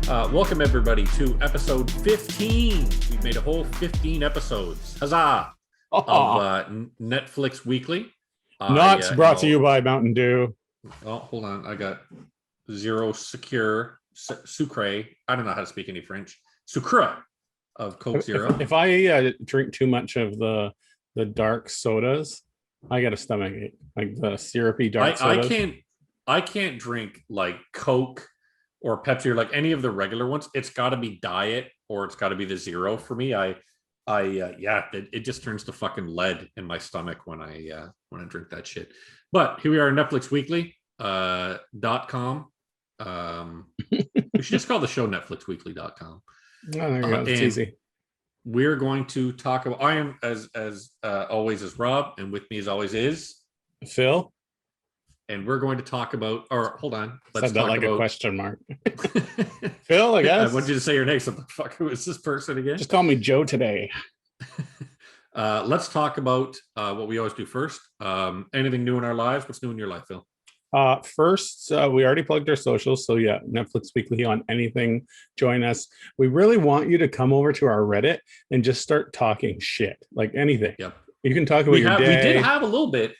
Welcome everybody to episode 15. We've made a whole 15 episodes. Huzzah! Of Netflix Weekly. Not brought to you by Mountain Dew. Oh, hold on. I got Zero Secure Sucre. I don't know how to speak any French. Sucre of Coke Zero. If I drink too much of the dark sodas, I get a stomach ache. Like the syrupy dark sodas. I can't drink like Coke or Pepsi or like any of the regular ones. It's got to be diet or it's got to be the zero for me. It just turns to fucking lead in my stomach when I drink that shit. But here we are, Netflix Weekly .com. We should just call the show NetflixWeekly.com. Oh, there you go. It's easy. We're going to talk about. I am as always is Rob, and with me as always is Phil. And we're going to talk about. Or hold on, let's talk like about a question mark. Phil, I guess. I want you to say your name. So the fuck, who is this person again? Just call me Joe today. Let's talk about what we always do first. Anything new in our lives? What's new in your life, Phil? First, we already plugged our socials. So yeah, Netflix Weekly on anything. Join us. We really want you to come over to our Reddit and just start talking shit, like anything. Yep. You can talk about your day. We did have a little bit.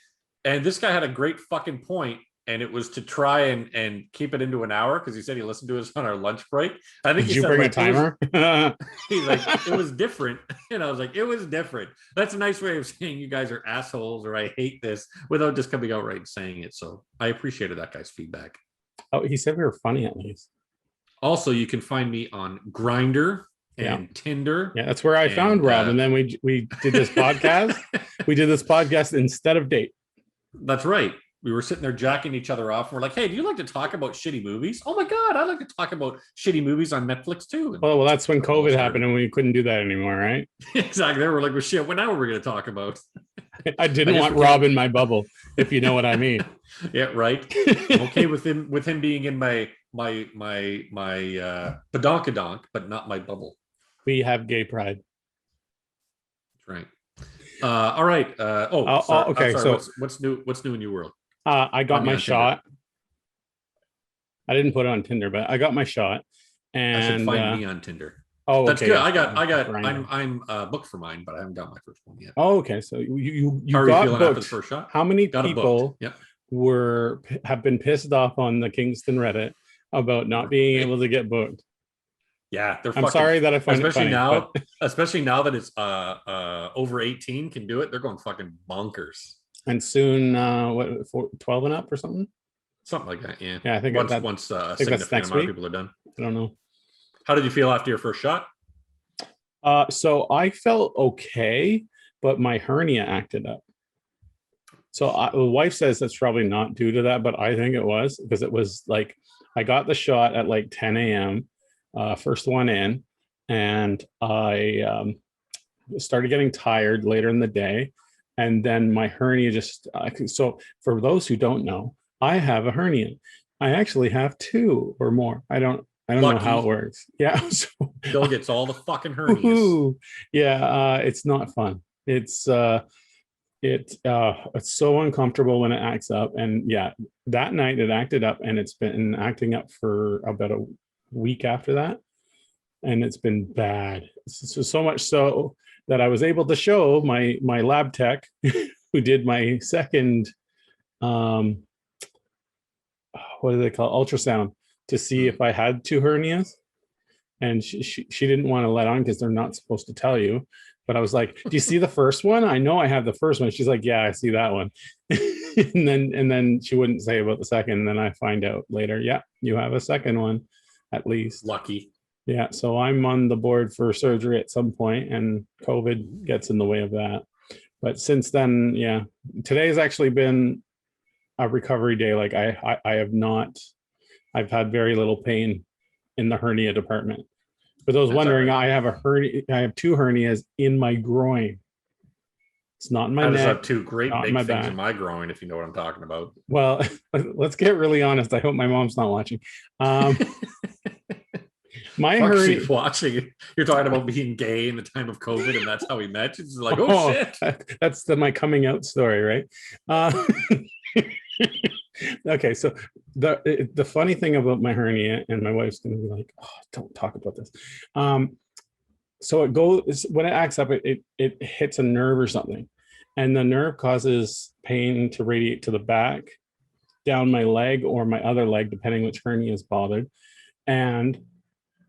And this guy had a great fucking point, and it was to try and keep it into an hour because he said he listened to us on our lunch break. I think did you bring a timer? He's like, it was different. And I was like, it was different. That's a nice way of saying you guys are assholes or I hate this without just coming out right and saying it. So I appreciated that guy's feedback. Oh, he said we were funny at least. Also, you can find me on Grindr and Tinder. Yeah, that's where I found Rob. And then we did this podcast. We did this podcast instead of date. That's right. We were sitting there jacking each other off. We're like, hey, do you like to talk about shitty movies? Oh my God, I like to talk about shitty movies on Netflix too. Well, that's when COVID happened and we couldn't do that anymore, right? Exactly. We're like, well, shit, what now are we going to talk about? I didn't want Rob in my bubble, if you know what I mean. Yeah, right. I'm okay with him being in my badonkadonk, but not my bubble. We have gay pride. That's right. All right. Okay. So what's new in your world? I got my shot. Tinder. I didn't put it on Tinder, but I got my shot. And I should find me on Tinder. Oh, that's okay. good. I'm booked for mine, but I haven't got my first one yet. Oh, okay. So you got booked. After the first shot? How many people have been pissed off on the Kingston Reddit about not being able to get booked? Yeah, I'm sorry that I find it funny, especially now that it's over 18 can do it. They're going fucking bonkers. And soon, 12 and up or something? Something like that. Yeah. Yeah, I think once a significant amount of people are done. I don't know. How did you feel after your first shot? So I felt okay, but my hernia acted up. So the wife says that's probably not due to that, but I think it was because it was like I got the shot at like 10 a.m. First one in, and I started getting tired later in the day, and then my hernia just so for those who don't know, I have a hernia. I actually have two or more. I don't know how it works. Yeah, so Bill gets all the fucking hernias. Yeah, it's not fun. It's so uncomfortable when it acts up, and yeah, that night it acted up, and it's been acting up for about a week after that, and it's been bad. So much so that I was able to show my lab tech who did my second what do they call ultrasound to see if I had two hernias, and she didn't want to let on because they're not supposed to tell you, but I was like, do you see the first one? I know I have the first one. She's like, yeah, I see that one. and then she wouldn't say about the second, and then I find out later, yeah, you have a second one. At least lucky. Yeah, so I'm on the board for surgery at some point, and COVID gets in the way of that. But since then, yeah, today has actually been a recovery day. Like I have not, I've had very little pain in the hernia department. For those wondering, right. I have two hernias in my groin. It's not in my neck. I just have two great big things in my groin, if you know what I'm talking about. Well, let's get really honest. I hope my mom's not watching. My hernia. She's watching. You're talking about being gay in the time of COVID, and that's how we met. She's like, oh shit. That's my coming out story, right? Okay, so The funny thing about my hernia, and my wife's gonna be like, "Oh, don't talk about this." Um, so it goes when it acts up, it hits a nerve or something, and the nerve causes pain to radiate to the back, down my leg or my other leg, depending which hernia is bothered, and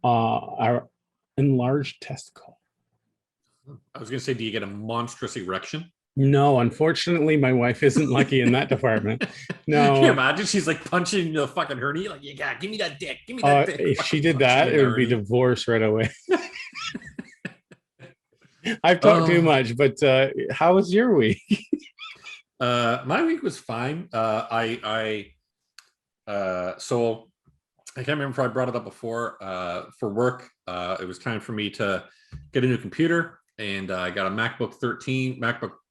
our enlarged testicle. I was gonna say, do you get a monstrous erection? No, unfortunately, my wife isn't lucky in that department. Can you No, imagine? She's like punching the fucking hernia, like, yeah, give me that dick, give me that dick. if she Fucking did punching that, in it the would be hernia. divorce right away. I've talked too Oh, much, but how was your week? my week was fine. So I can't remember if I brought it up before. For work, it was time for me to get a new computer, and I got a MacBook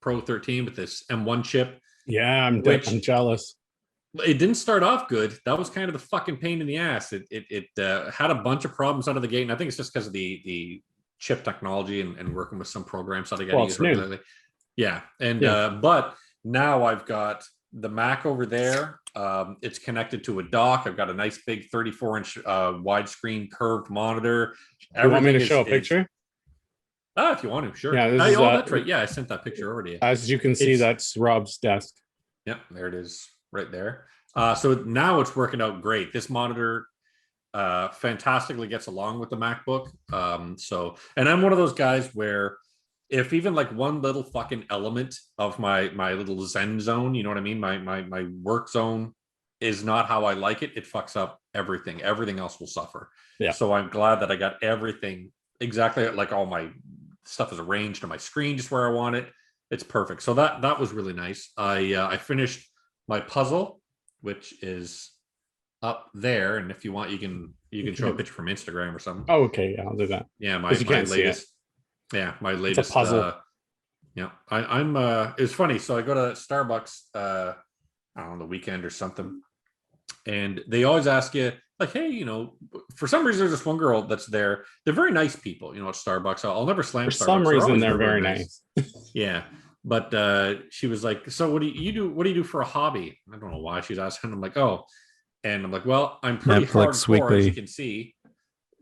Pro 13 with this M1 chip, Yeah, I'm which jealous. it didn't start off good. That was kind of the fucking pain in the ass. It had a bunch of problems out of the gate, and I think it's just because of the chip technology and working with some programs that I got to Well, use it's new. regularly. Yeah, and Yeah. but now I've got the Mac over there. It's connected to a dock. I've got a nice big 34-inch widescreen curved monitor. You want me to Everything show a is picture? if you want to, sure. Yeah, this is Oh, that's right. Yeah, I sent that picture over to you. as you can see, It's that's Rob's desk. Yep, there it is right there. So now it's working out great. This monitor fantastically gets along with the MacBook. And I'm one of those guys where if even like one little fucking element of my little Zen zone, you know what I mean, my work zone is not how I like it, it fucks up everything. Everything else will suffer. Yeah. So I'm glad that I got everything exactly like all my stuff is arranged on my screen just where I want it. It's perfect. So that was really nice. I finished my puzzle, which is up there, and if you want, you can show a picture from Instagram or something. Oh, okay. Yeah, I'll do that. Yeah, Because you my can't see it. latest. Yeah, my It's a latest. puzzle. Yeah, I'm. It's funny. So I go to Starbucks. I don't know, on the weekend or something, and they always ask you like, hey, for some reason there's this one girl that's there. They're very nice people, at Starbucks. I'll never slam For Starbucks. some reason, they're really very nice. Yeah. But she was like, so what do you do? What do you do for a hobby? I don't know why she's asking. I'm like, oh, and I'm like, well, I'm pretty Netflix hardcore, as you Weekly. can see.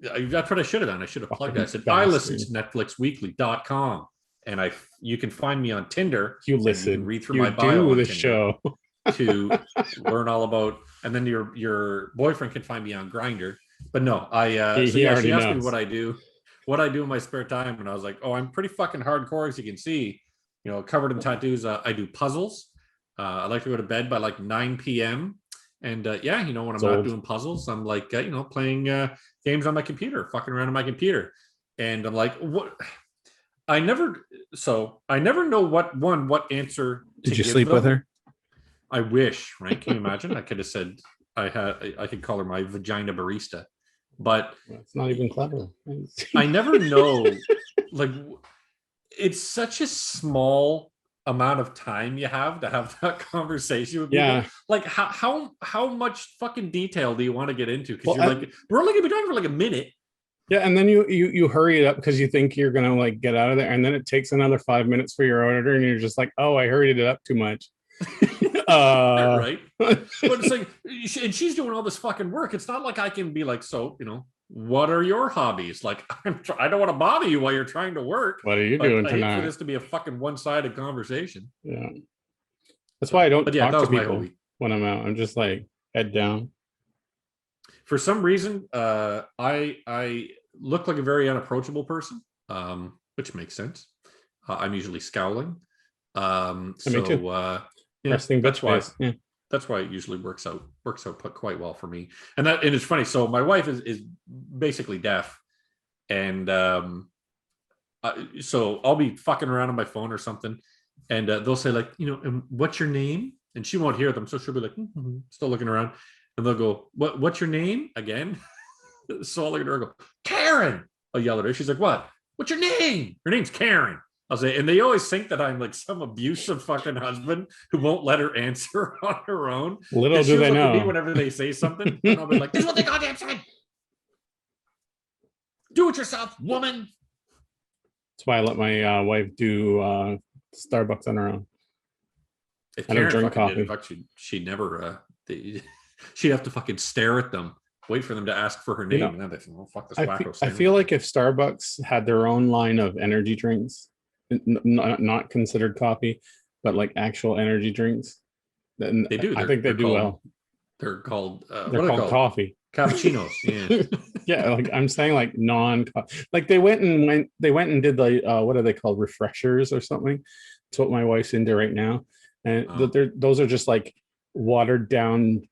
That's what I should have done. I should have plugged that. I said, I Bastard. listen to NetflixWeekly.com, and you can find me on Tinder. You and listen. can read through You my bio do on the Tinder show. to learn all about, and then your boyfriend can find me on Grinder. But no, He already she asked me knows. what I do in my spare time, and I was like, oh, I'm pretty fucking hardcore, as you can see, covered in tattoos. I do puzzles. I like to go to bed by like 9 p.m. And yeah, when I'm not doing puzzles, I'm like, playing games on my computer, fucking around on my computer. And I'm like, what? I never know what answer to Did you give sleep with them. her? I wish, right? Can you imagine? I could have said I could call her my vagina barista, but It's not even clever. I never know. Like, it's such a small amount of time you have to have that conversation with people. Yeah. Like, how much fucking detail do you want to get into? Because Well, you're like, we're only gonna be talking for like a minute. Yeah, and then you hurry it up because you think you're gonna like get out of there, and then it takes another 5 minutes for your order, and you're just like, oh, I hurried it up too much. Right? But it's like, and she's doing all this fucking work. It's not like I can be like, so what are your hobbies? Like, I don't want to bother you while you're trying to work. What are you But doing I hate tonight? for this to be a fucking one-sided conversation. Yeah, that's why I don't But yeah, talk that to was my people whole week. when I'm out. I'm just like head down. For some reason, I look like a very unapproachable person, which makes sense. I'm usually scowling. Me too. Yeah, Resting that's bitch why. face. Yeah. That's why it usually works out quite well for me. And it's funny. So my wife is basically deaf, and so I'll be fucking around on my phone or something, and they'll say like, what's your name? And she won't hear them, so she'll be like, still looking around, and they'll go, what's your name again? So I'll look at her and go, Karen. I'll yell at her. She's like, what? What's your name? Her name's Karen. I'll say, and they always think that I'm like some abusive fucking husband who won't let her answer on her own. Little do they Look at me know. whenever they say something, and I'll be like, "This is what they goddamn said. Do it yourself, woman." That's why I let my wife do Starbucks on her own. If I don't Karen drink fucking did, in coffee. fact, she never. She'd have to fucking stare at them, wait for them to ask for her name, and then they think, "Oh fuck this wacko." I feel like if Starbucks had their own line of energy drinks, not considered coffee, but like actual energy drinks, then they do. I think they do well. They're called. They're called coffee. Cappuccinos. Yeah. Yeah, like I'm saying, like like they went and did the what are they called, refreshers or something? That's what my wife's into right now, and those are just like watered down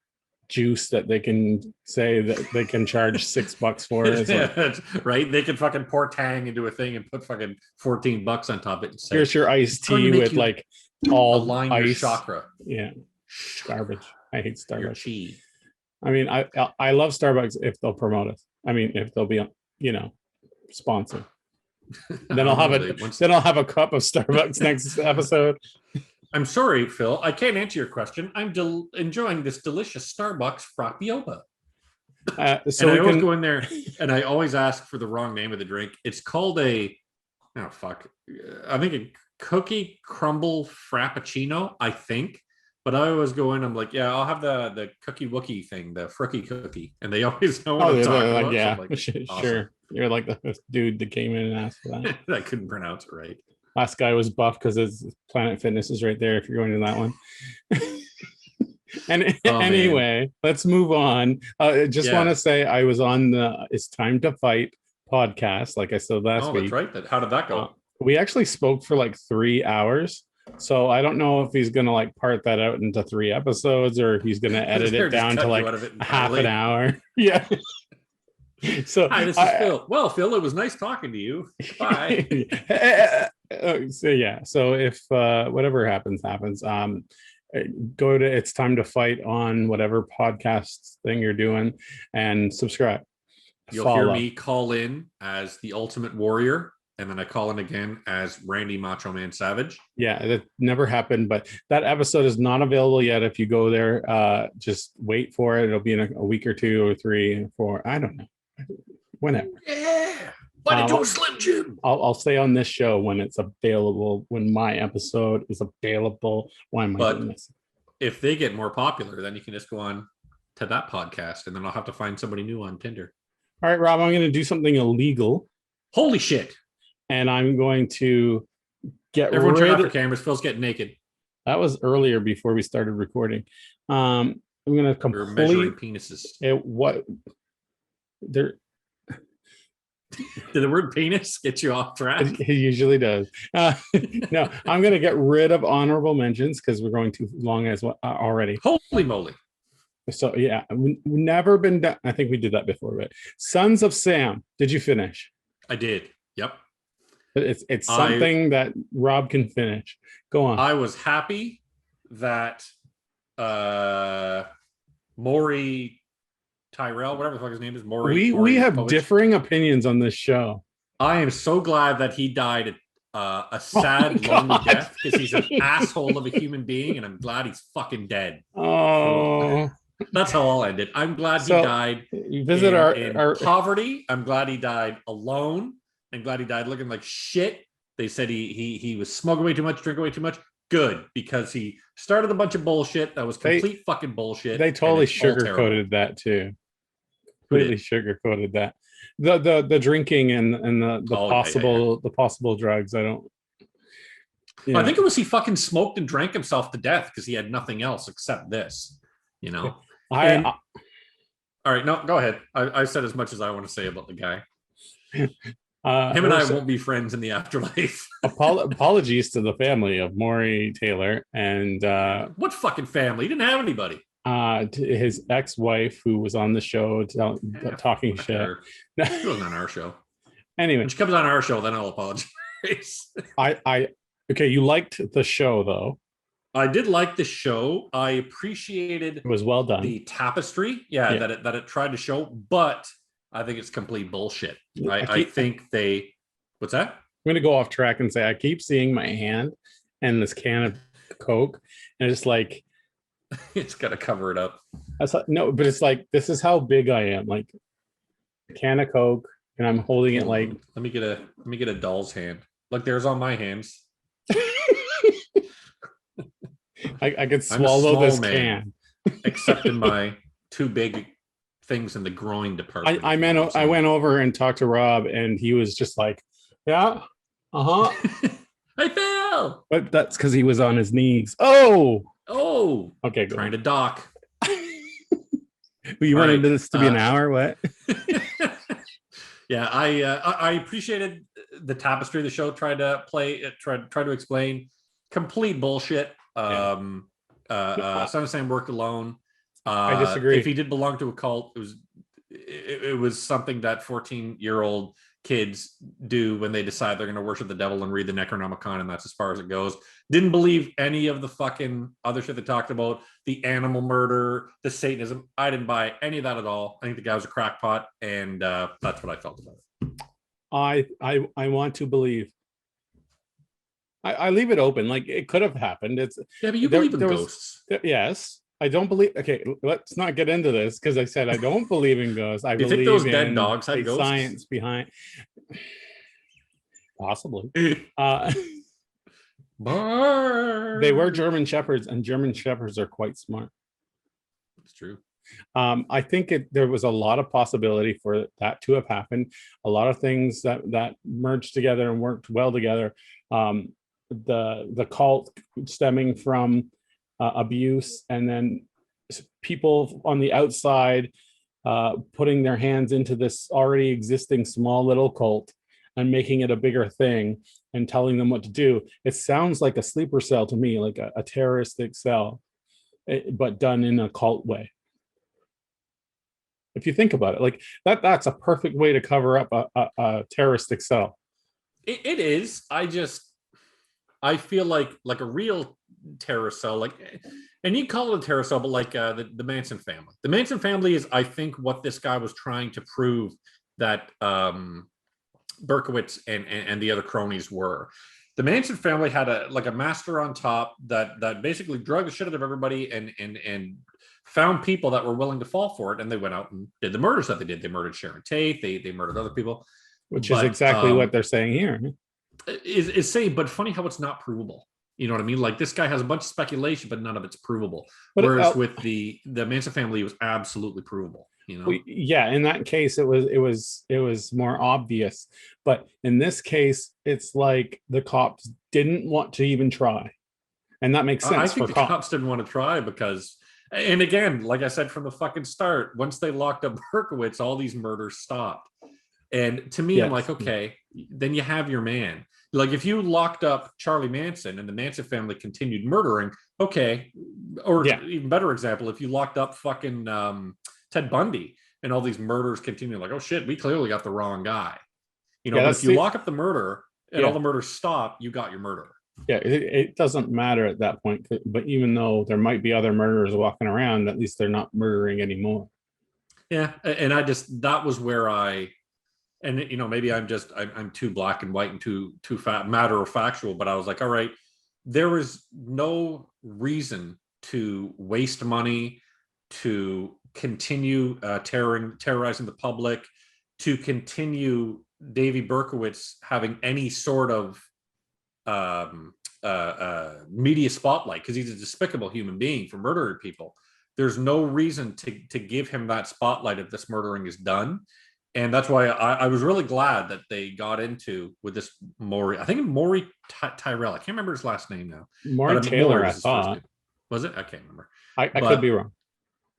juice that they can say that they can charge $6 for. Yeah, like, right? They can fucking pour Tang into a thing and put fucking $14 on top of it and say, here's your iced tea with like all align ice. Your chakra. Yeah, garbage. I hate Starbucks. Your chi. I mean, I love Starbucks if they'll promote us. I mean, if they'll be, sponsor. Then I'll have a cup of Starbucks next episode. I'm sorry, Phil. I can't answer your question. I'm enjoying this delicious Starbucks Frappiola. So and I always go in there and I always ask for the wrong name of the drink. It's called I think a cookie crumble frappuccino, I think. But I always go in, I'm like, yeah, I'll have the cookie wookie thing, the frookie cookie. And they always know what I'm talking about. Yeah, so like, sure. Awesome. You're like the dude that came in and asked for that. I couldn't pronounce it right. Last guy was buff because his Planet Fitness is right there if you're going to that one. And anyway, let's move on. I just want to say I was on the It's Time to Fight podcast, like I said last week. That's right. How did that go? We actually spoke for like 3 hours. So I don't know if he's going to like part that out into 3 episodes or if he's going to edit it down to like half an hour. Yeah. So hi, this is Phil. Well, Phil, it was nice talking to you. Bye. So if whatever happens, go to It's Time to Fight on whatever podcast thing you're doing and subscribe. You'll hear me call in as the Ultimate Warrior, and then I call in again as Randy Macho Man Savage. Yeah, that never happened, but that episode is not available yet. If you go there, just wait for it. It'll be in a week or 2 or 3 or 4. I don't know. Whenever. Yeah. Why did you Slim Jim? I'll stay on this show when it's available, when my episode is available. Why am I doing this? If they get more popular, then you can just go on to that podcast, and then I'll have to find somebody new on Tinder. All right, Rob, I'm going to do something illegal. Holy shit. And I'm going to get everyone turn off your cameras. Phil's getting naked. That was earlier before we started recording. I'm going to complete. We're measuring penises. Did the word penis get you off track? It usually does. No, I'm going to get rid of honorable mentions because we're going too long as well already. Holy moly. So, yeah, we've never been done. I think we did that before, but Sons of Sam. Did you finish? I did. Yep. It's something that Rob can finish. Go on. I was happy that Maury Tyrell, whatever the fuck his name is, Maury. We have differing opinions on this show. I am so glad that he died a sad, lonely death because he's an asshole of a human being, and I'm glad he's fucking dead. Oh, that's how I'll end it. I'm glad he died. Visit our poverty. I'm glad he died alone. I'm glad he died looking like shit. They said he was smoking way too much, drinking way too much. Good, because he started a bunch of bullshit that was complete fucking bullshit. They totally sugarcoated that too. Completely sugarcoated that. The drinking and the possible drugs. I don't. I think it was he fucking smoked and drank himself to death because he had nothing else except this. All right, no, go ahead. I said as much as I want to say about the guy. Him and I won't be friends in the afterlife. Apologies to the family of Maury Taylor and what fucking family? He didn't have anybody. To his ex-wife who was on the show talking shit. She wasn't on our show. Anyway, when she comes on our show, then I'll apologize. Okay, you liked the show though. I did like the show. I appreciated it was well done. The tapestry, that it tried to show, but I think it's complete bullshit. I think what's that? I'm going to go off track and say I keep seeing my hand and this can of Coke, and it's like it's got to cover it up. No, but it's like this is how big I am. Like a can of Coke, and I'm holding it like. Let me get a doll's hand. Look, there's all my hands. I could swallow this can. Except in my two big things in the groin department. I meant I went over and talked to Rob, and he was just like, "Yeah, I fell. but that's because he was on his knees. Oh, Oh, okay, go trying on. to dock. You All wanted right. this to be an hour? What? Yeah, I appreciated the tapestry the show tried to to explain. Complete bullshit. Son of Sam worked alone. I If disagree. he did belong to a cult, it was something that 14-year-old kids do when they decide they're going to worship the devil and read the Necronomicon, and that's as far as it goes. Didn't believe any of the fucking other shit they talked about, the animal murder, the Satanism. I didn't buy any of that at all. I think the guy was a crackpot, and that's what I felt about it. I want to believe. I leave it open. Like it could have happened. It's Yeah, but you believe in there ghosts. yes. I don't believe. Okay, let's not get into this because I said I don't believe in ghosts. I Do you think those believe dead in dogs had a ghosts? science behind. Possibly. They were German shepherds, and German shepherds are quite smart. It's true. I think there was a lot of possibility for that to have happened. A lot of things that merged together and worked well together. The cult stemming from abuse, and then people on the outside putting their hands into this already existing small little cult and making it a bigger thing and telling them what to do. It sounds like a sleeper cell to me, like a terroristic cell, but done in a cult way. If you think about it, like that's a perfect way to cover up a terroristic cell. It is. I feel like a real terrorist cell, like, and you call it a terrorist cell, but like the Manson family. The Manson family is, I think, what this guy was trying to prove that Berkowitz and the other cronies were. The Manson family had a master on top that basically drugged the shit out of everybody and found people that were willing to fall for it, and they went out and did the murders that they did. They murdered Sharon Tate. They murdered other people, which is exactly what they're saying here. Is saying, but funny how it's not provable. You know what I mean? Like this guy has a bunch of speculation, but none of it's provable. But whereas with the Manson family, it was absolutely provable. You know? Yeah, in that case, it was more obvious. But in this case, it's like the cops didn't want to even try, and that makes sense. I think the cops didn't want to try because, and again, like I said from the fucking start, once they locked up Berkowitz, all these murders stopped. And to me, I'm like, okay, then you have your man. Like if you locked up Charlie Manson and the Manson family continued murdering, okay. Or even better example, if you locked up fucking Ted Bundy and all these murders continue, like, oh shit, we clearly got the wrong guy. You know, but if you lock up the murderer and all the murders stop, you got your murderer. Yeah, it doesn't matter at that point. But even though there might be other murderers walking around, at least they're not murdering anymore. Yeah, and that was where and you know, maybe I'm too black and white and too matter of factual, but I was like, all right, there is no reason to waste money, to continue terrorizing the public, to continue Davy Berkowitz having any sort of media spotlight, because he's a despicable human being for murdering people. There's no reason to give him that spotlight if this murdering is done. And that's why I was really glad that they got into with this Maury. I think Maury Tyrell. I can't remember his last name now. Maury Taylor, I thought. Was it? I can't remember. I could be wrong.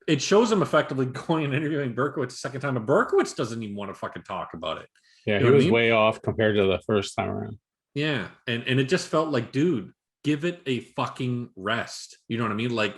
It shows him effectively going and interviewing Berkowitz a second time, and Berkowitz doesn't even want to fucking talk about it. Yeah, he was way off compared to the first time around. Yeah, and it just felt like, dude, give it a fucking rest. You know what I mean? Like,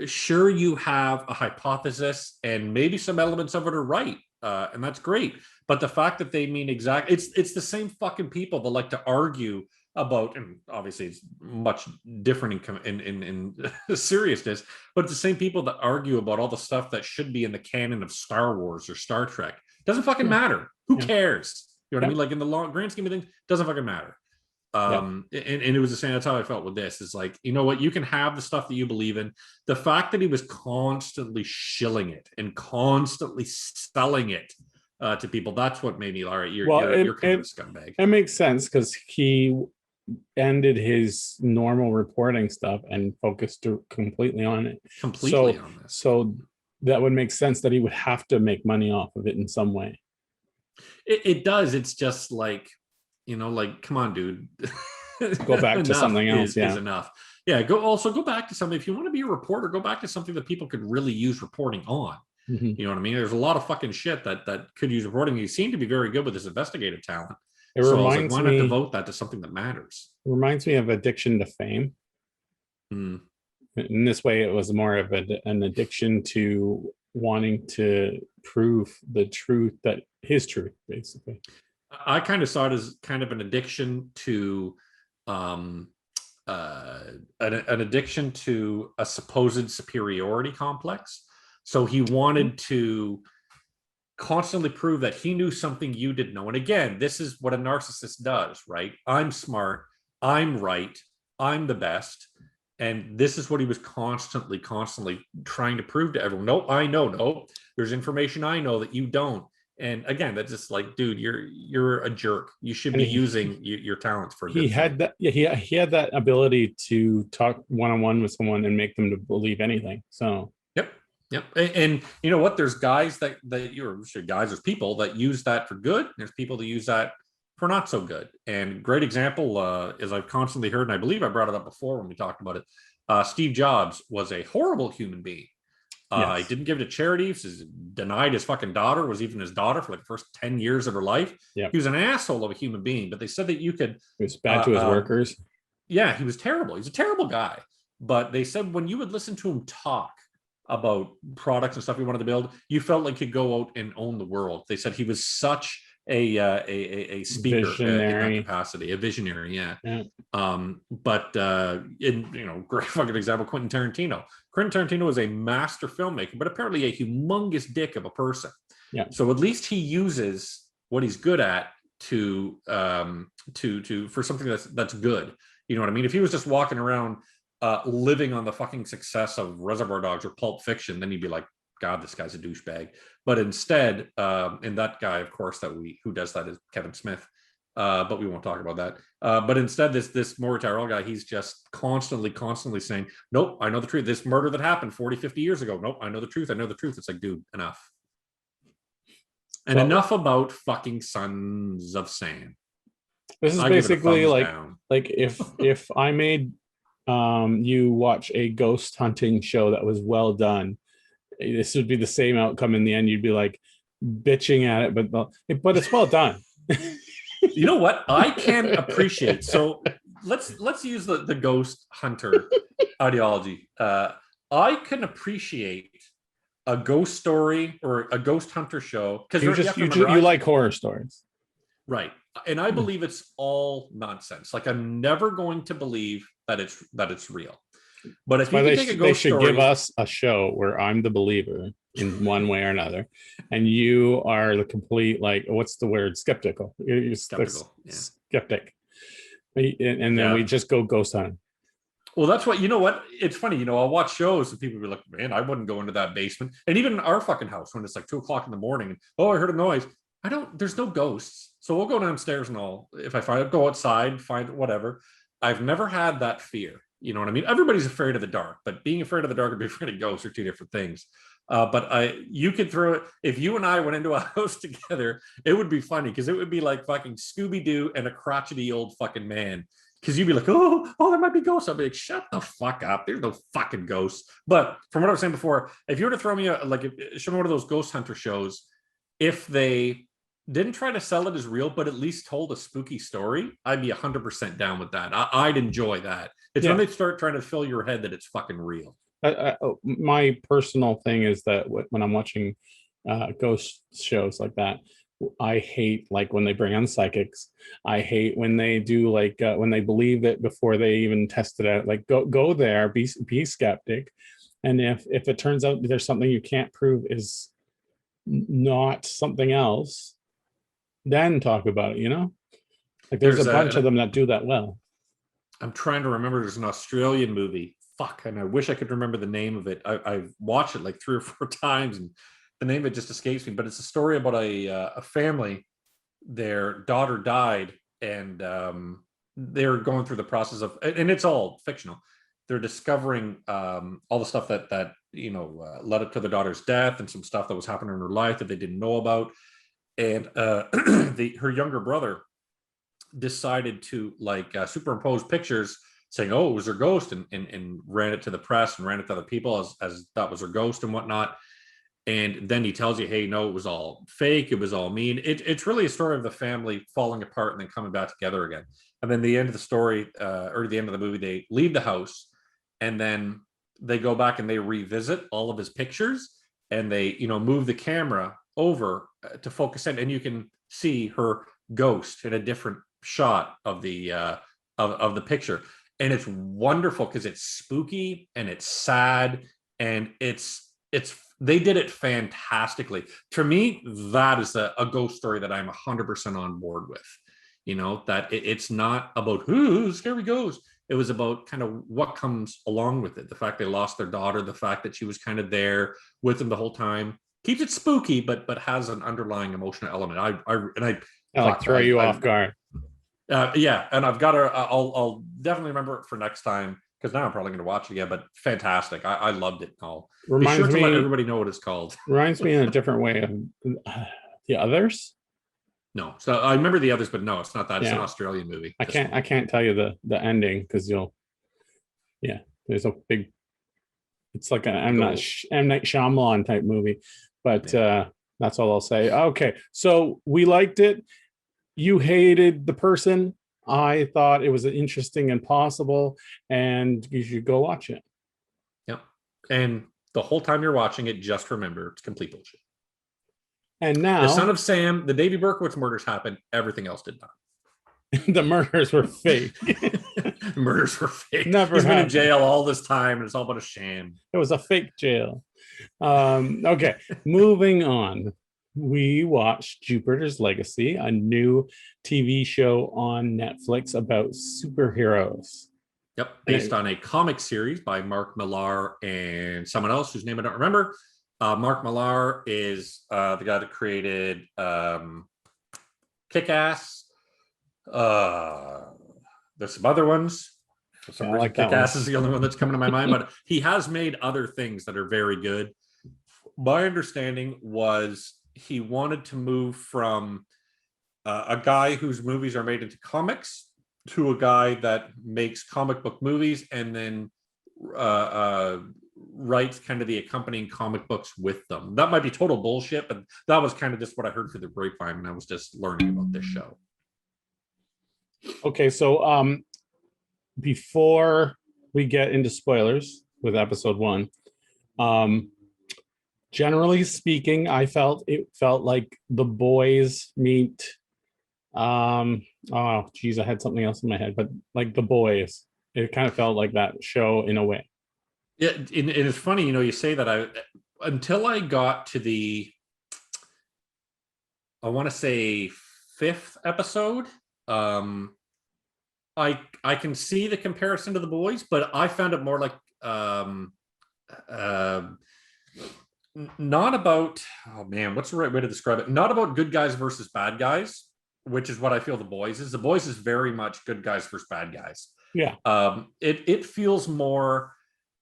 sure, you have a hypothesis, and maybe some elements of it are right. And that's great, but the fact that they mean exactly, it's the same fucking people that like to argue about, and obviously it's much different in seriousness, but it's the same people that argue about all the stuff that should be in the canon of Star Wars or Star Trek. Doesn't fucking matter. Who cares? You know what I mean? Like in the long grand scheme of things, doesn't fucking matter. And it was the same. That's how I felt with this. Is like, you know what? You can have the stuff that you believe in. The fact that he was constantly shilling it and constantly selling it to people, that's what made me, all right, you're kind of a scumbag. It makes sense because he ended his normal reporting stuff and focused completely on it. On this. So that would make sense that he would have to make money off of it in some way. It does. It's just like, like, come on, dude. Go back to Enough something else. is Yeah. enough. Yeah, go back to something. If you want to be a reporter, go back to something that people could really use reporting on. Mhm. You know what I mean? There's a lot of fucking shit that could use reporting. You seem to be very good with this investigative talent. It So I was like, reminds why not me devote that to something that matters? reminds me of addiction to fame. Hmm. In this way, it was more of an addiction to wanting to prove the truth, that his truth, basically. I kind of saw it as kind of an addiction to um, an addiction to a supposed superiority complex. So he wanted to constantly prove that he knew something you didn't know. And again, this is what a narcissist does, right? I'm smart, I'm right, I'm the best. And this is what he was constantly trying to prove to everyone. Nope, I know. Nope, there's information I know that you don't. And again, that's just like, dude, you're a jerk. You should And be using your talents for a he good thing. had that. Yeah, he had that ability to talk one on one with someone and make them to believe anything. So Yep. Yep. And you know what? There's guys that you're sure guys, there's people that use that for good. There's people that use that for not so good. And great example, as I've constantly heard, and I believe I brought it up before when we talked about it. Steve Jobs was a horrible human being. He yes, didn't give to charities. Denied his fucking daughter, was even his daughter for like the first 10 years of her life. yeah, He was an asshole of a human being, but they said that you could, he was bad to his workers. yeah, he was terrible. He's a terrible guy. But they said when you would listen to him talk about products and stuff he wanted to build, you felt like he'd go out and own the world. They said he was such a speaker in that Visionary. capacity, a visionary. Yeah. Yeah. But great fucking example, Quentin Tarantino. Quentin Tarantino is a master filmmaker, but apparently a humongous dick of a person. Yeah. So at least he uses what he's good at to for something that's good. You know what I mean? If he was just walking around living on the fucking success of Reservoir Dogs or Pulp Fiction, then you'd be like, God, this guy's a douchebag. But instead, and that guy, of course, who does that is Kevin Smith. But we won't talk about that. But instead, this Maury Tyrell guy, he's just constantly saying, nope, I know the truth. This murder that happened 40, 50 years ago. Nope, I know the truth. I know the truth. It's like, dude, enough. And enough about fucking Sons of Sam. This is basically like if I made you watch a ghost hunting show that was well done, this would be the same outcome in the end. You'd be like bitching at it, but it's well done. You know what? I can appreciate. So let's use the ghost hunter ideology. I can appreciate a ghost story or a ghost hunter show because you like horror stories, right? And I believe it's all nonsense. Like I'm never going to believe that it's real. But if you can take a ghost they should story, give us a show where I'm the believer in one way or another, and you are the complete, like, what's the word? Skeptical. You're skeptical. Yeah. Skeptic. And then we just go ghost hunting. Well, that's what, you know what? It's funny, I'll watch shows and people be like, man, I wouldn't go into that basement. And even in our fucking house, when it's like 2:00 in the morning, oh, I heard a noise. There's no ghosts. So we'll go downstairs and if I find it, go outside, find whatever. I've never had that fear. You know what I mean? Everybody's afraid of the dark, but being afraid of the dark and being afraid of ghosts are two different things. But you could throw it, if you and I went into a house together, it would be funny because it would be like fucking Scooby-Doo and a crotchety old fucking man. Because you'd be like, oh, there might be ghosts. I'd be like, shut the fuck up. There's no fucking ghosts. But from what I was saying before, if you were to throw me show me one of those ghost hunter shows, if they didn't try to sell it as real, but at least told a spooky story, I'd be 100% down with that. I'd enjoy that. It's when they start trying to fill your head that it's fucking real. My personal thing is that when I'm watching ghost shows like that, I hate like when they bring on psychics. I hate when they do when they believe it before they even test it out. Like go there, be skeptic, and if it turns out there's something you can't prove is not something else, then talk about it. Like there's a bunch of them that do that well. I'm trying to remember. There's an Australian movie. Fuck, and I wish I could remember the name of it. I've watched it like 3 or 4 times, and the name of it just escapes me. But it's a story about a family. Their daughter died, and they're going through the process of, and it's all fictional. they're discovering all the stuff that led up to the daughter's death, and some stuff that was happening in her life that they didn't know about. And her younger brother decided to superimpose pictures saying, oh, it was her ghost, and ran it to the press and ran it to other people as that was her ghost and whatnot. And then he tells you, hey, no, it was all fake. It was all mean. It's really a story of the family falling apart and then coming back together again. And then the end of the story, or the end of the movie, they leave the house, and then they go back and they revisit all of his pictures, and they, move the camera over to focus in, and you can see her ghost in a different shot of the of the picture. And it's wonderful because it's spooky and it's sad, and it's they did it fantastically. To me, that is a ghost story that I'm 100% on board with. That it's not about who scary ghost. It was about kind of what comes along with it. The fact they lost their daughter, the fact that she was kind of there with them the whole time, keeps it spooky, but has an underlying emotional element. I throw you off guard. Yeah, and I've got to. I'll definitely remember it for next time, because now I'm probably going to watch it again. But fantastic, I loved it. I'll be sure to let everybody know what it's called. Reminds me in a different way of The Others. No, so I remember The Others, but no, it's not that. It's an Australian movie. I can't tell you the ending because there's a big. It's like an M. Night Shyamalan type movie, but that's all I'll say. Okay, so we liked it. You hated the person. I thought it was interesting and possible, and you should go watch it. Yep. And the whole time you're watching it, just remember it's complete bullshit. And now, the Son of Sam, the Davy Berkowitz murders happened. Everything else did not. The murders were fake. Murders were fake. He's been in jail all this time, and it's all but a sham. It was a fake jail. Okay, moving on. We watched Jupiter's Legacy, a new TV show on Netflix about superheroes. Yep, based on a comic series by Mark Millar and someone else whose name I don't remember. Mark Millar is the guy that created Kick-Ass. There's some other ones. For some reason, Kick-Ass is the only one that's coming to my mind, but he has made other things that are very good. My understanding was he wanted to move from a guy whose movies are made into comics to a guy that makes comic book movies and then writes kind of the accompanying comic books with them. That might be total bullshit, but that was kind of just what I heard through the grapevine when I was just learning about this show. Okay, so before we get into spoilers with episode 1, generally speaking, it felt like The Boys meet oh geez, I had something else in my head, but like The Boys, it kind of felt like that show in a way. Yeah, and it's funny, you say that until I got to the, I want to say 5th episode, I can see the comparison to The Boys, but I found it more like not about, oh man, what's the right way to describe it? Not about good guys versus bad guys, which is what I feel The Boys is. The Boys is very much good guys versus bad guys. Yeah. It feels more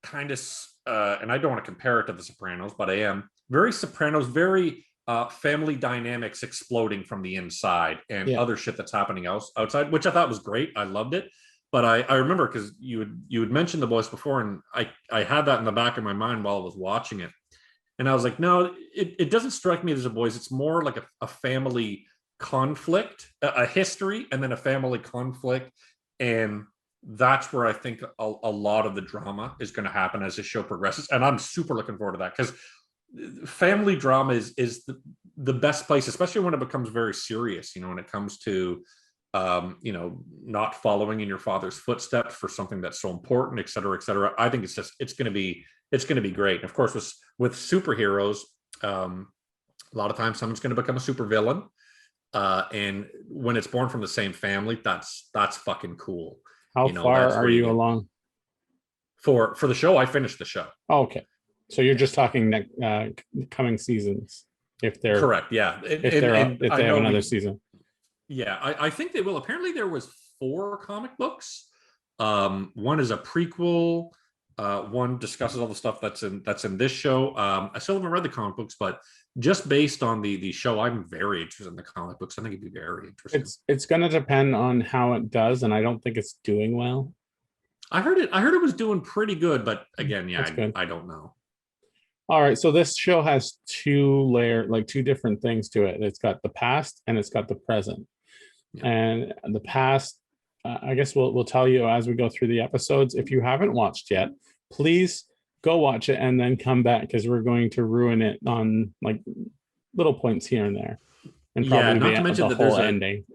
kind of, and I don't want to compare it to The Sopranos, but I am very Sopranos, very family dynamics exploding from the inside, and other shit that's happening outside, which I thought was great. I loved it. But I remember because you had mentioned The Boys before, and I had that in the back of my mind while I was watching it. And I was like, no, it doesn't strike me as The Boys. It's more like a family conflict, a history, and then a family conflict. And that's where I think a lot of the drama is going to happen as the show progresses. And I'm super looking forward to that, because family drama is the best place, especially when it becomes very serious, when it comes to, not following in your father's footsteps for something that's so important, et cetera, et cetera. I think it's going to be great. And of course, with superheroes, a lot of times someone's going to become a supervillain. And when it's born from the same family, that's fucking cool. How far are you along? For the show, I finished the show. Oh, okay. So you're just talking coming seasons, if they're correct. Yeah. If they have another season. Yeah, I think they will. Apparently there was 4 comic books. One is a prequel. One discusses all the stuff that's in this show. I still haven't read the comic books, but just based on the show, I'm very interested in the comic books. I think it'd be very interesting. It's going to depend on how it does, and I don't think it's doing well. I heard it was doing pretty good, but again, yeah, That's good. I don't know. All right, so this show has two different things to it. It's got the past and it's got the present. Yeah. And the past, I guess we'll tell you as we go through the episodes. If you haven't watched yet, please go watch it and then come back, because we're going to ruin it on like little points here and there, and probably not to mention the that whole ending.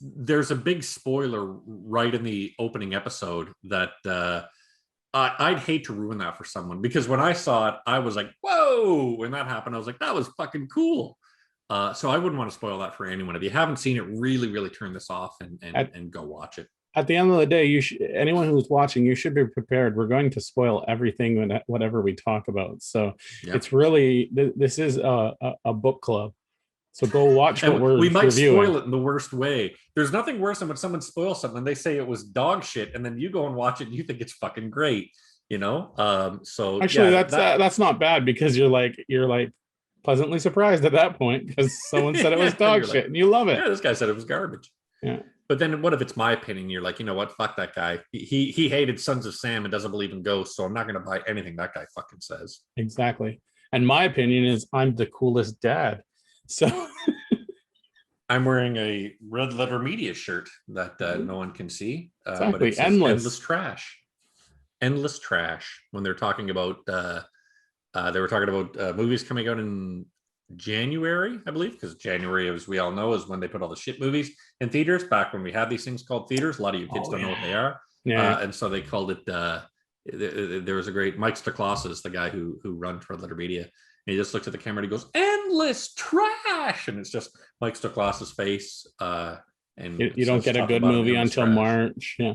There's a big spoiler right in the opening episode that I'd hate to ruin that for someone, because when I saw it, I was like, whoa, when that happened, I was like, that was fucking cool. So I wouldn't want to spoil that for anyone. If you haven't seen it, really turn this off and go watch it. At the end of the day, anyone who's watching, you should be prepared. We're going to spoil everything, whatever we talk about. So It's really, this is a book club. So go watch what we're we might reviewing. Spoil it in the worst way. There's nothing worse than when someone spoils something and they say it was dog shit, and then you go and watch it and you think it's fucking great, you know. So actually, that's not bad, because you're like pleasantly surprised at that point, because someone said it was dog shit and you love it. Yeah, this guy said it was garbage. Yeah. But then what if it's my opinion? You're like, you know what? Fuck that guy. He hated Sons of Sam and doesn't believe in ghosts, so I'm not going to buy anything that guy fucking says. Exactly. And my opinion is I'm the coolest dad. So I'm wearing a Red Letter Media shirt that no one can see. Exactly. But it's endless trash. Endless trash. When they're talking about, they were talking about movies coming out in January, I believe, because January, as we all know, is when they put all the shit movies in theaters. Back when we had these things called theaters, a lot of you kids don't know what they are. Yeah. And so they called it. There was a great Mike Stoklas, the guy who runs Red Letter Media. And he just looks at the camera and he goes, "Endless trash," and it's just Mike Stoklas' face. And you don't get a good movie until March. Yeah.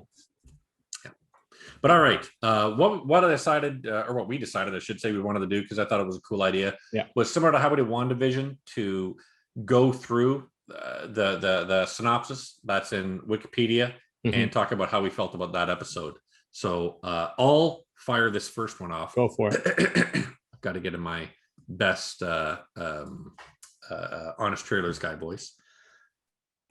But all right, what I decided, or what we decided, I should say, we wanted to do, because I thought it was a cool idea, was similar to how we did WandaVision, to go through the synopsis that's in Wikipedia and talk about how we felt about that episode. So I'll fire this first one off. Go for it. I've got to get in my best honest trailers guy voice.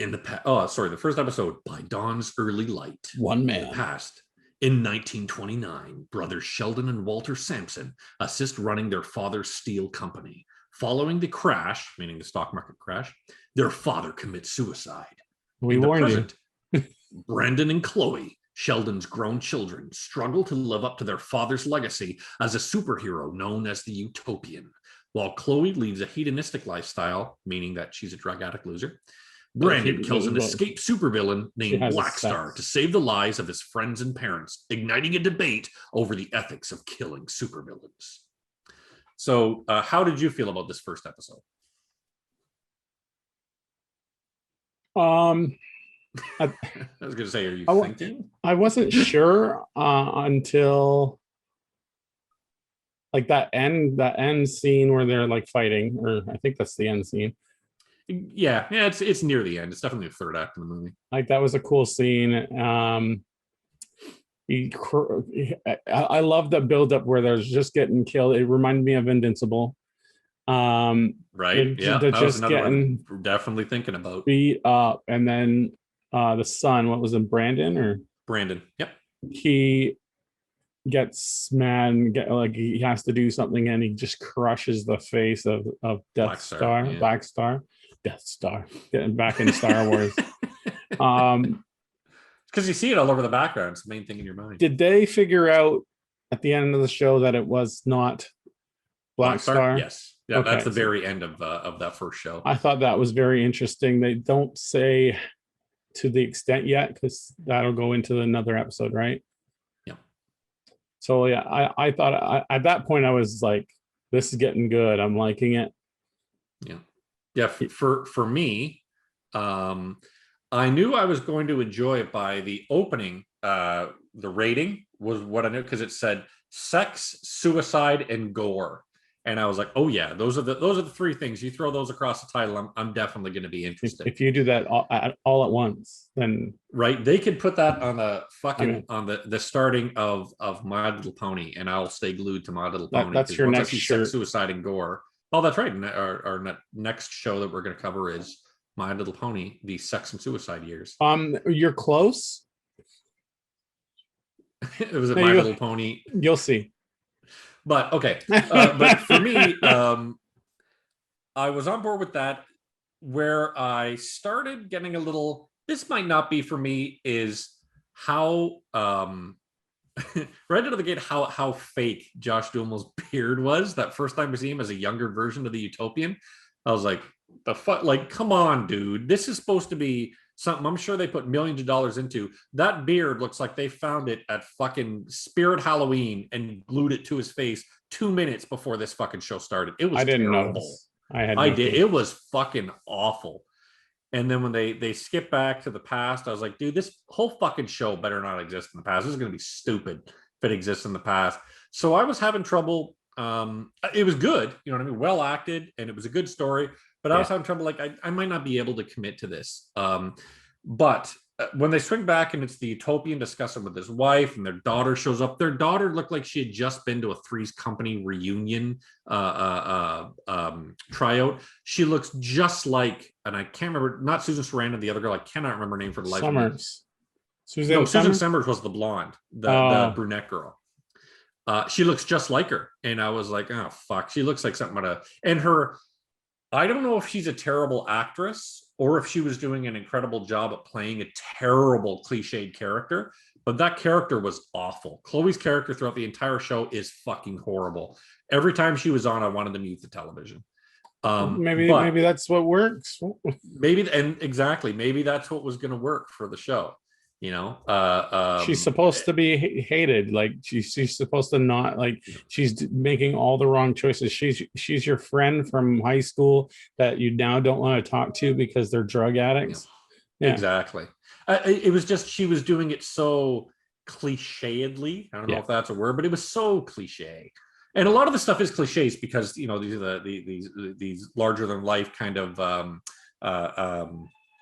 In the past, the first episode, by dawn's early light, one man past. In 1929, brothers Sheldon and Walter Sampson assist running their father's steel company. Following the crash, meaning the stock market crash, their father commits suicide. We warned you. Brendan and Chloe, Sheldon's grown children, struggle to live up to their father's legacy as a superhero known as the Utopian. While Chloe leads a hedonistic lifestyle, meaning that she's a drug addict loser, Brandon kills an escaped supervillain named Blackstar to save the lives of his friends and parents, igniting a debate over the ethics of killing supervillains. So, how did you feel about this first episode? I was going to say, are you thinking? I wasn't sure until like that end scene where they're like fighting, or I think that's the end scene. Yeah, it's near the end. It's definitely the third act of the movie. Like, that was a cool scene. I love the build up where there's just getting killed. It reminded me of Invincible. Right. Yeah, that was another one we're definitely thinking about. Beat up, and then the son, what was it, Brandon? Yep. He gets mad and he has to do something, and he just crushes the face of Death Star. Getting back in Star Wars. Because you see it all over the background. It's the main thing in your mind. Did they figure out at the end of the show that it was not Blackstar? Yes. Yeah, okay, that's the very end of that first show. I thought that was very interesting. They don't say to the extent yet, because that'll go into another episode, right? Yeah. So yeah, I thought at that point I was like, this is getting good. I'm liking it. Yeah. Yeah, for me, I knew I was going to enjoy it by the opening. The rating was what I knew, because it said sex, suicide, and gore. And I was like, oh yeah, those are the three things. You throw those across the title, I'm definitely going to be interested. If you do that all at once, then Right? They could put that on a I fucking mean, on the starting of My Little Pony, and I'll stay glued to My Little Pony that's because your once I next see sex, shirt. suicide, and gore. Oh, that's right. Our next show that we're going to cover is My Little Pony: The Sex and Suicide Years. You're close. It was at No, My Little Pony, you'll see. but okay. But for me, I was on board with that. Where I started getting a little, this might not be for me, is how right out of the gate how fake Josh Duhamel's beard was that first time we see him as a younger version of the Utopian. I was like, the fuck, like, come on, dude. This is supposed to be something I'm sure they put millions of dollars into. That beard looks like they found it at fucking Spirit Halloween and glued it to his face 2 minutes before this fucking show started. It was I didn't terrible. notice. I had I no did. clue. It was fucking awful. And then when they skip back to the past, I was like, dude, this whole fucking show better not exist in the past. This is going to be stupid if it exists in the past. So I was having trouble. It was good, you know what I mean? Well acted, and it was a good story. But I was having trouble. Like, I might not be able to commit to this. But when they swing back and it's the Utopian discussing with his wife and their daughter shows up, their daughter looked like she had just been to a Three's Company reunion tryout. She looks just like, and I can't remember, not Susan Sarandon, the other girl. I cannot remember her name for the life of me. Summers. Susan Summers was the blonde, the brunette girl. She looks just like her, and I was like, oh fuck, she looks like something out of. And her, I don't know if she's a terrible actress or if she was doing an incredible job at playing a terrible cliched character, but that character was awful. Chloe's character throughout the entire show is fucking horrible. Every time she was on, I wanted to mute the television. Maybe that's what works. Maybe, and exactly, maybe that's what was going to work for the show. You know, she's supposed to be hated. Like she's supposed to not, like, she's making all the wrong choices. She's your friend from high school that you now don't want to talk to because they're drug addicts. Yeah. Exactly. It was just, she was doing it so clichéedly. I don't know if that's a word, but it was so cliche. And a lot of the stuff is cliches because, you know, these are these larger than life kind of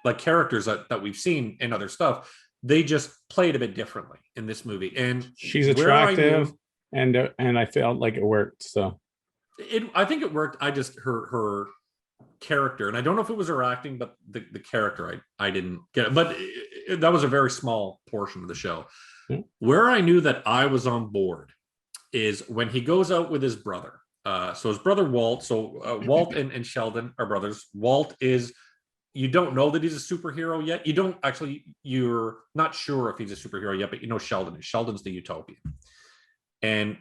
like characters that we've seen in other stuff. They just played a bit differently in this movie, and she's attractive, and I felt like it worked. So I think it worked. I just her character, and I don't know if it was her acting, but the character I didn't get it. But that was a very small portion of the show. Where I knew that I was on board is when he goes out with his brother. So his brother Walt. So Walt and Sheldon are brothers. Walt is. You don't know that he's a superhero yet. You're not sure if he's a superhero yet, but you know Sheldon is. Sheldon's the Utopian. And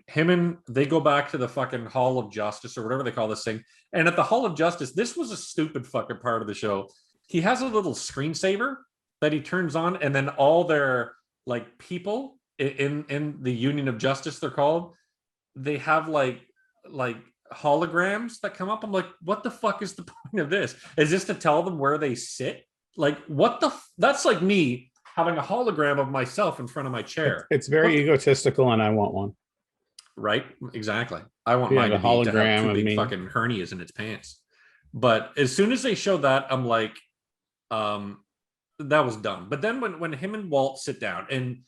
they go back to the fucking Hall of Justice or whatever they call this thing. And at the Hall of Justice, this was a stupid fucking part of the show. He has a little screensaver that he turns on, and then all their like people in the Union of Justice, they're called, they have like holograms that come up. I'm like, what the fuck is the point of this? Is this to tell them where they sit? Like, that's like me having a hologram of myself in front of my chair. It's very egotistical, and I want one. Right? Exactly. I want mine to have two big fucking hernias in its pants. But as soon as they showed that, I'm like, that was done. But then when him and Walt sit down, and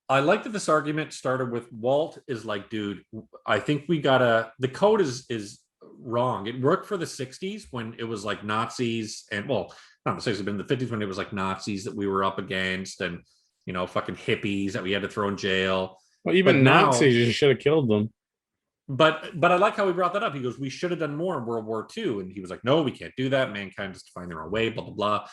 I like that this argument started with Walt is like, dude, I think the code is wrong. It worked for the 60s when it was like Nazis and, well, not the 60s, but in the 50s when it was like Nazis that we were up against and, you know, fucking hippies that we had to throw in jail. Well, even Nazis, you should have killed them. But I like how he brought that up. He goes, we should have done more in World War II. And he was like, no, we can't do that. Mankind is to find their own way, blah, blah, blah.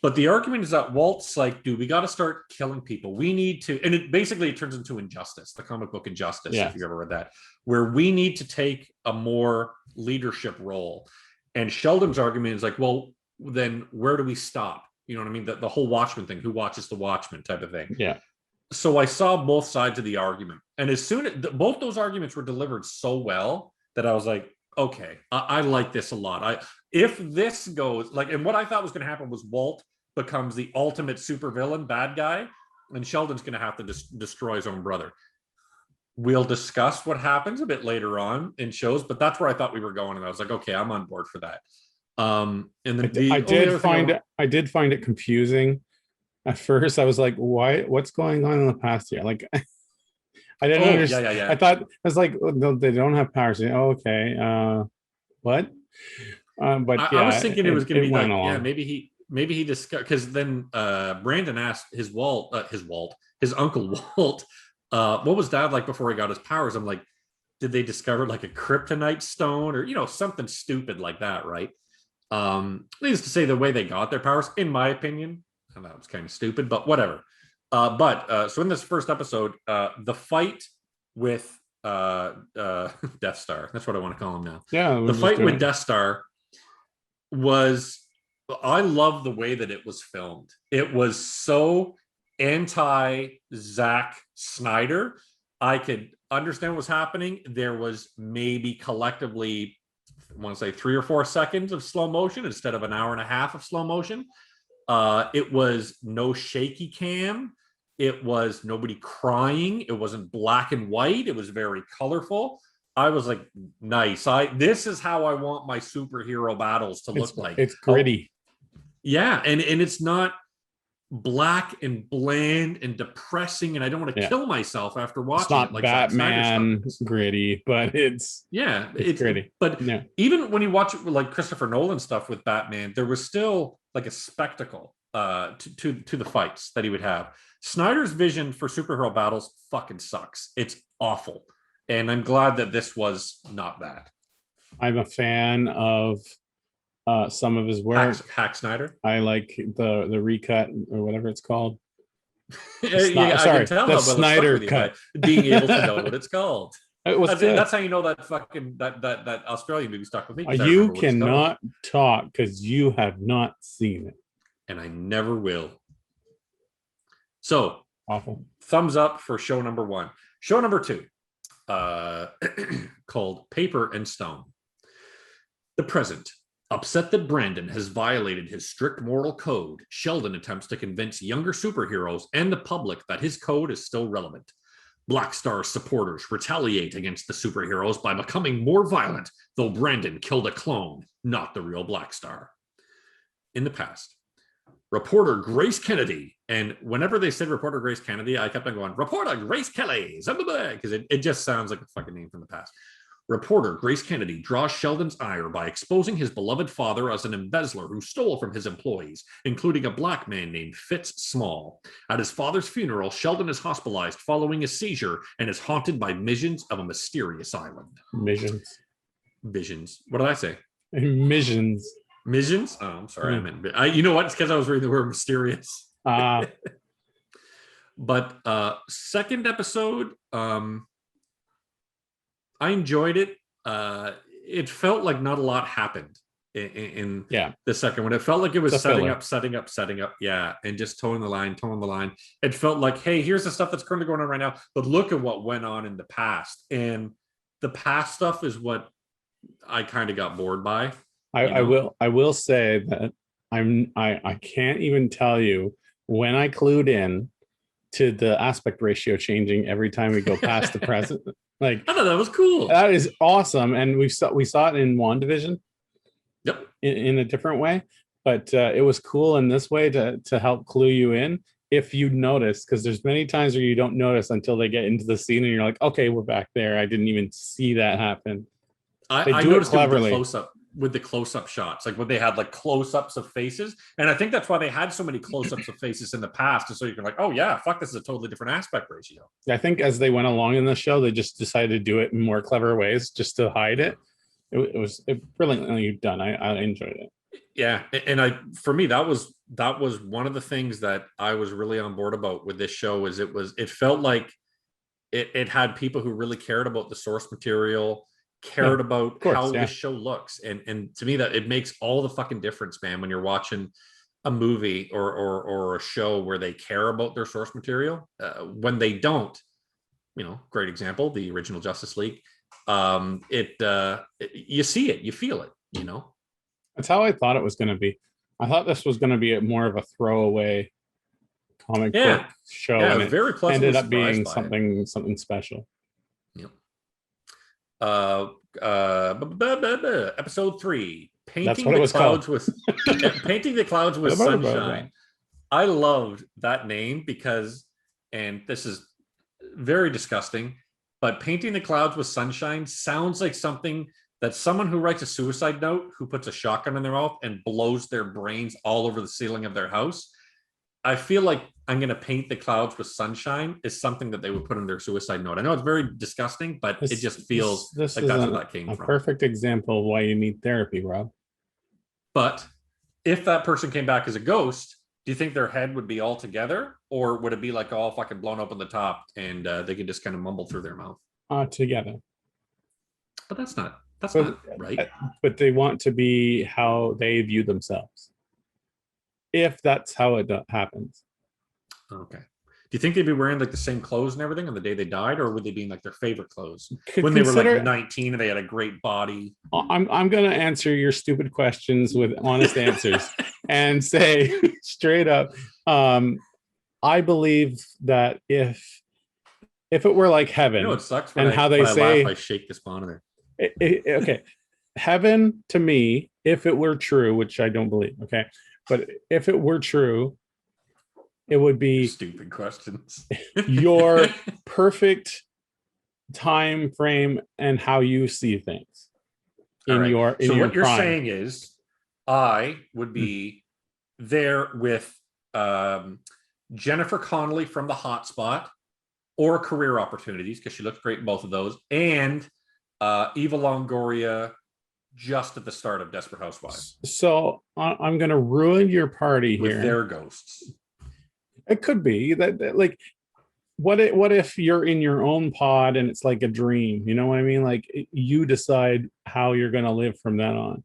But the argument is that Walt's like, dude, we got to start killing people. We need to, and it turns into Injustice, the comic book Injustice, if you ever read that, where we need to take a more leadership role. And Sheldon's argument is like, well, then where do we stop? You know what I mean? The whole Watchmen thing, who watches the Watchmen type of thing. Yeah. So I saw both sides of the argument. And as soon as both those arguments were delivered so well that I was like, okay, I like this a lot. If this goes like, and what I thought was going to happen was Walt becomes the ultimate supervillain bad guy, and Sheldon's going to have to destroy his own brother. we'll discuss what happens a bit later on in shows, but that's where I thought we were going, and I was like, okay, I'm on board for that. And then I the only other thing I did find it confusing at first. I was like, why? What's going on in the past year? Like, I didn't understand. yeah. I thought I was like, oh, no, they don't have powers. Oh, okay. What? But I yeah, was thinking it was going to be went like, yeah, along. maybe he discussed, because then Brandon asked his uncle Walt, what was Dad like before he got his powers? I'm like, did they discover like a kryptonite stone or something stupid like that, right? Needless to say, the way they got their powers, in my opinion, and that was kind of stupid, but whatever. So in this first episode, the fight with Death Star, that's what I want to call him now. Yeah, The fight with Death Star was, I love the way that it was filmed. It was so anti Zack Snyder. I could understand what was happening. There was maybe collectively, I want to say 3 or 4 seconds of slow motion instead of an hour and a half of slow motion. It was no shaky cam. It was nobody crying. It wasn't black and white. It was very colorful. I was like, nice. This is how I want my superhero battles to look like. It's gritty. Yeah, and it's not black and bland and depressing, and I don't want to kill myself after watching it's not it like Batman gritty, but it's gritty. But even when you watch it with like Christopher Nolan stuff with Batman, there was still like a spectacle to the fights that he would have. Snyder's vision for superhero battles fucking sucks. It's awful. And I'm glad that this was not that. I'm a fan of some of his work. Hack Snyder. I like the recut or whatever it's called. I can tell the Snyder cut. Being able to know what it's called. That's how you know that fucking that Australian movie stuck with me. You cannot talk because you have not seen it, and I never will. So awful. Thumbs up for show number 1. Show number 2. Called Paper and Stone. The present. Upset that Brandon has violated his strict moral code, Sheldon attempts to convince younger superheroes and the public that his code is still relevant. Black Star supporters retaliate against the superheroes by becoming more violent, though Brandon killed a clone, not the real Black Star. In the past, reporter Grace Kennedy, and whenever they said reporter Grace Kennedy, I kept on going, reporter Grace Kelly, because it just sounds like a fucking name from the past. Reporter Grace Kennedy draws Sheldon's ire by exposing his beloved father as an embezzler who stole from his employees, including a black man named Fitz Small. At his father's funeral, Sheldon is hospitalized following a seizure and is haunted by visions of a mysterious island. Visions. What did I say? Missions. Oh, I'm sorry. I meant. You know what? It's because I was reading the word mysterious. But second episode, I enjoyed it. It felt like not a lot happened in the second one. It felt like it was setting up. Yeah, and just towing the line. It felt like, hey, here's the stuff that's currently going on right now, but look at what went on in the past. And the past stuff is what I kind of got bored by. I will say that I can't even tell you when I clued in to the aspect ratio changing every time we go past the present. Like, I thought that was cool. That is awesome, and we saw it in WandaVision. Yep. In a different way, but it was cool in this way to help clue you in if you notice, because there's many times where you don't notice until they get into the scene and you're like, okay, we're back there. I didn't even see that happen. I noticed it cleverly with the close-up shots, like when they had like close-ups of faces, and I think that's why they had so many close-ups of faces in the past, so you can like, oh yeah, fuck, this is a totally different aspect ratio. I think as they went along in the show, they just decided to do it in more clever ways just to hide it. It was brilliantly done. I enjoyed it. Yeah, and for me that was one of the things that I was really on board about with this show. Is it felt like it had people who really cared about the source material, cared about how this show looks, and to me that it makes all the fucking difference, man, when you're watching a movie or a show where they care about their source material. When they don't, great example, the original Justice League. You see it, you feel it, That's how I thought it was going to be. I thought this was going to be more of a throwaway comic book show, and it very ended up being something special. uh, episode 3, That's what it was called. painting the clouds with sunshine. I loved that name because, and this is very disgusting, but painting the clouds with sunshine sounds like something that someone who writes a suicide note who puts a shotgun in their mouth and blows their brains all over the ceiling of their house. I feel like I'm going to paint the clouds with sunshine is something that they would put in their suicide note. I know it's very disgusting, but it just feels this like is that's where that came a from. perfect example of why you need therapy, Rob. But if that person came back as a ghost, do you think their head would be all together, or would it be like all fucking blown up on the top and they could just kind of mumble through their mouth? Together. But that's not right. But they want to be how they view themselves. If that's how it happens. Okay. Do you think they'd be wearing like the same clothes and everything on the day they died, or would they be in like their favorite clothes when they were like 19 and they had a great body? I'm going to answer your stupid questions with honest answers and say straight up, I believe that if it were like heaven, it sucks when how they say I shake this monitor. Okay, heaven to me, if it were true, which I don't believe, okay, but if it were true, it would be stupid questions. Your perfect time frame and how you see things in right. your so your what you're saying is I would be there with Jennifer Connelly from The Hot Spot, or Career Opportunities, because she looks great in both of those, and Eva Longoria just at the start of Desperate Housewives. So I'm going to ruin your party with here. Their ghosts. It could be that like, what if you're in your own pod and it's like a dream? You know what I mean? Like you decide how you're going to live from then on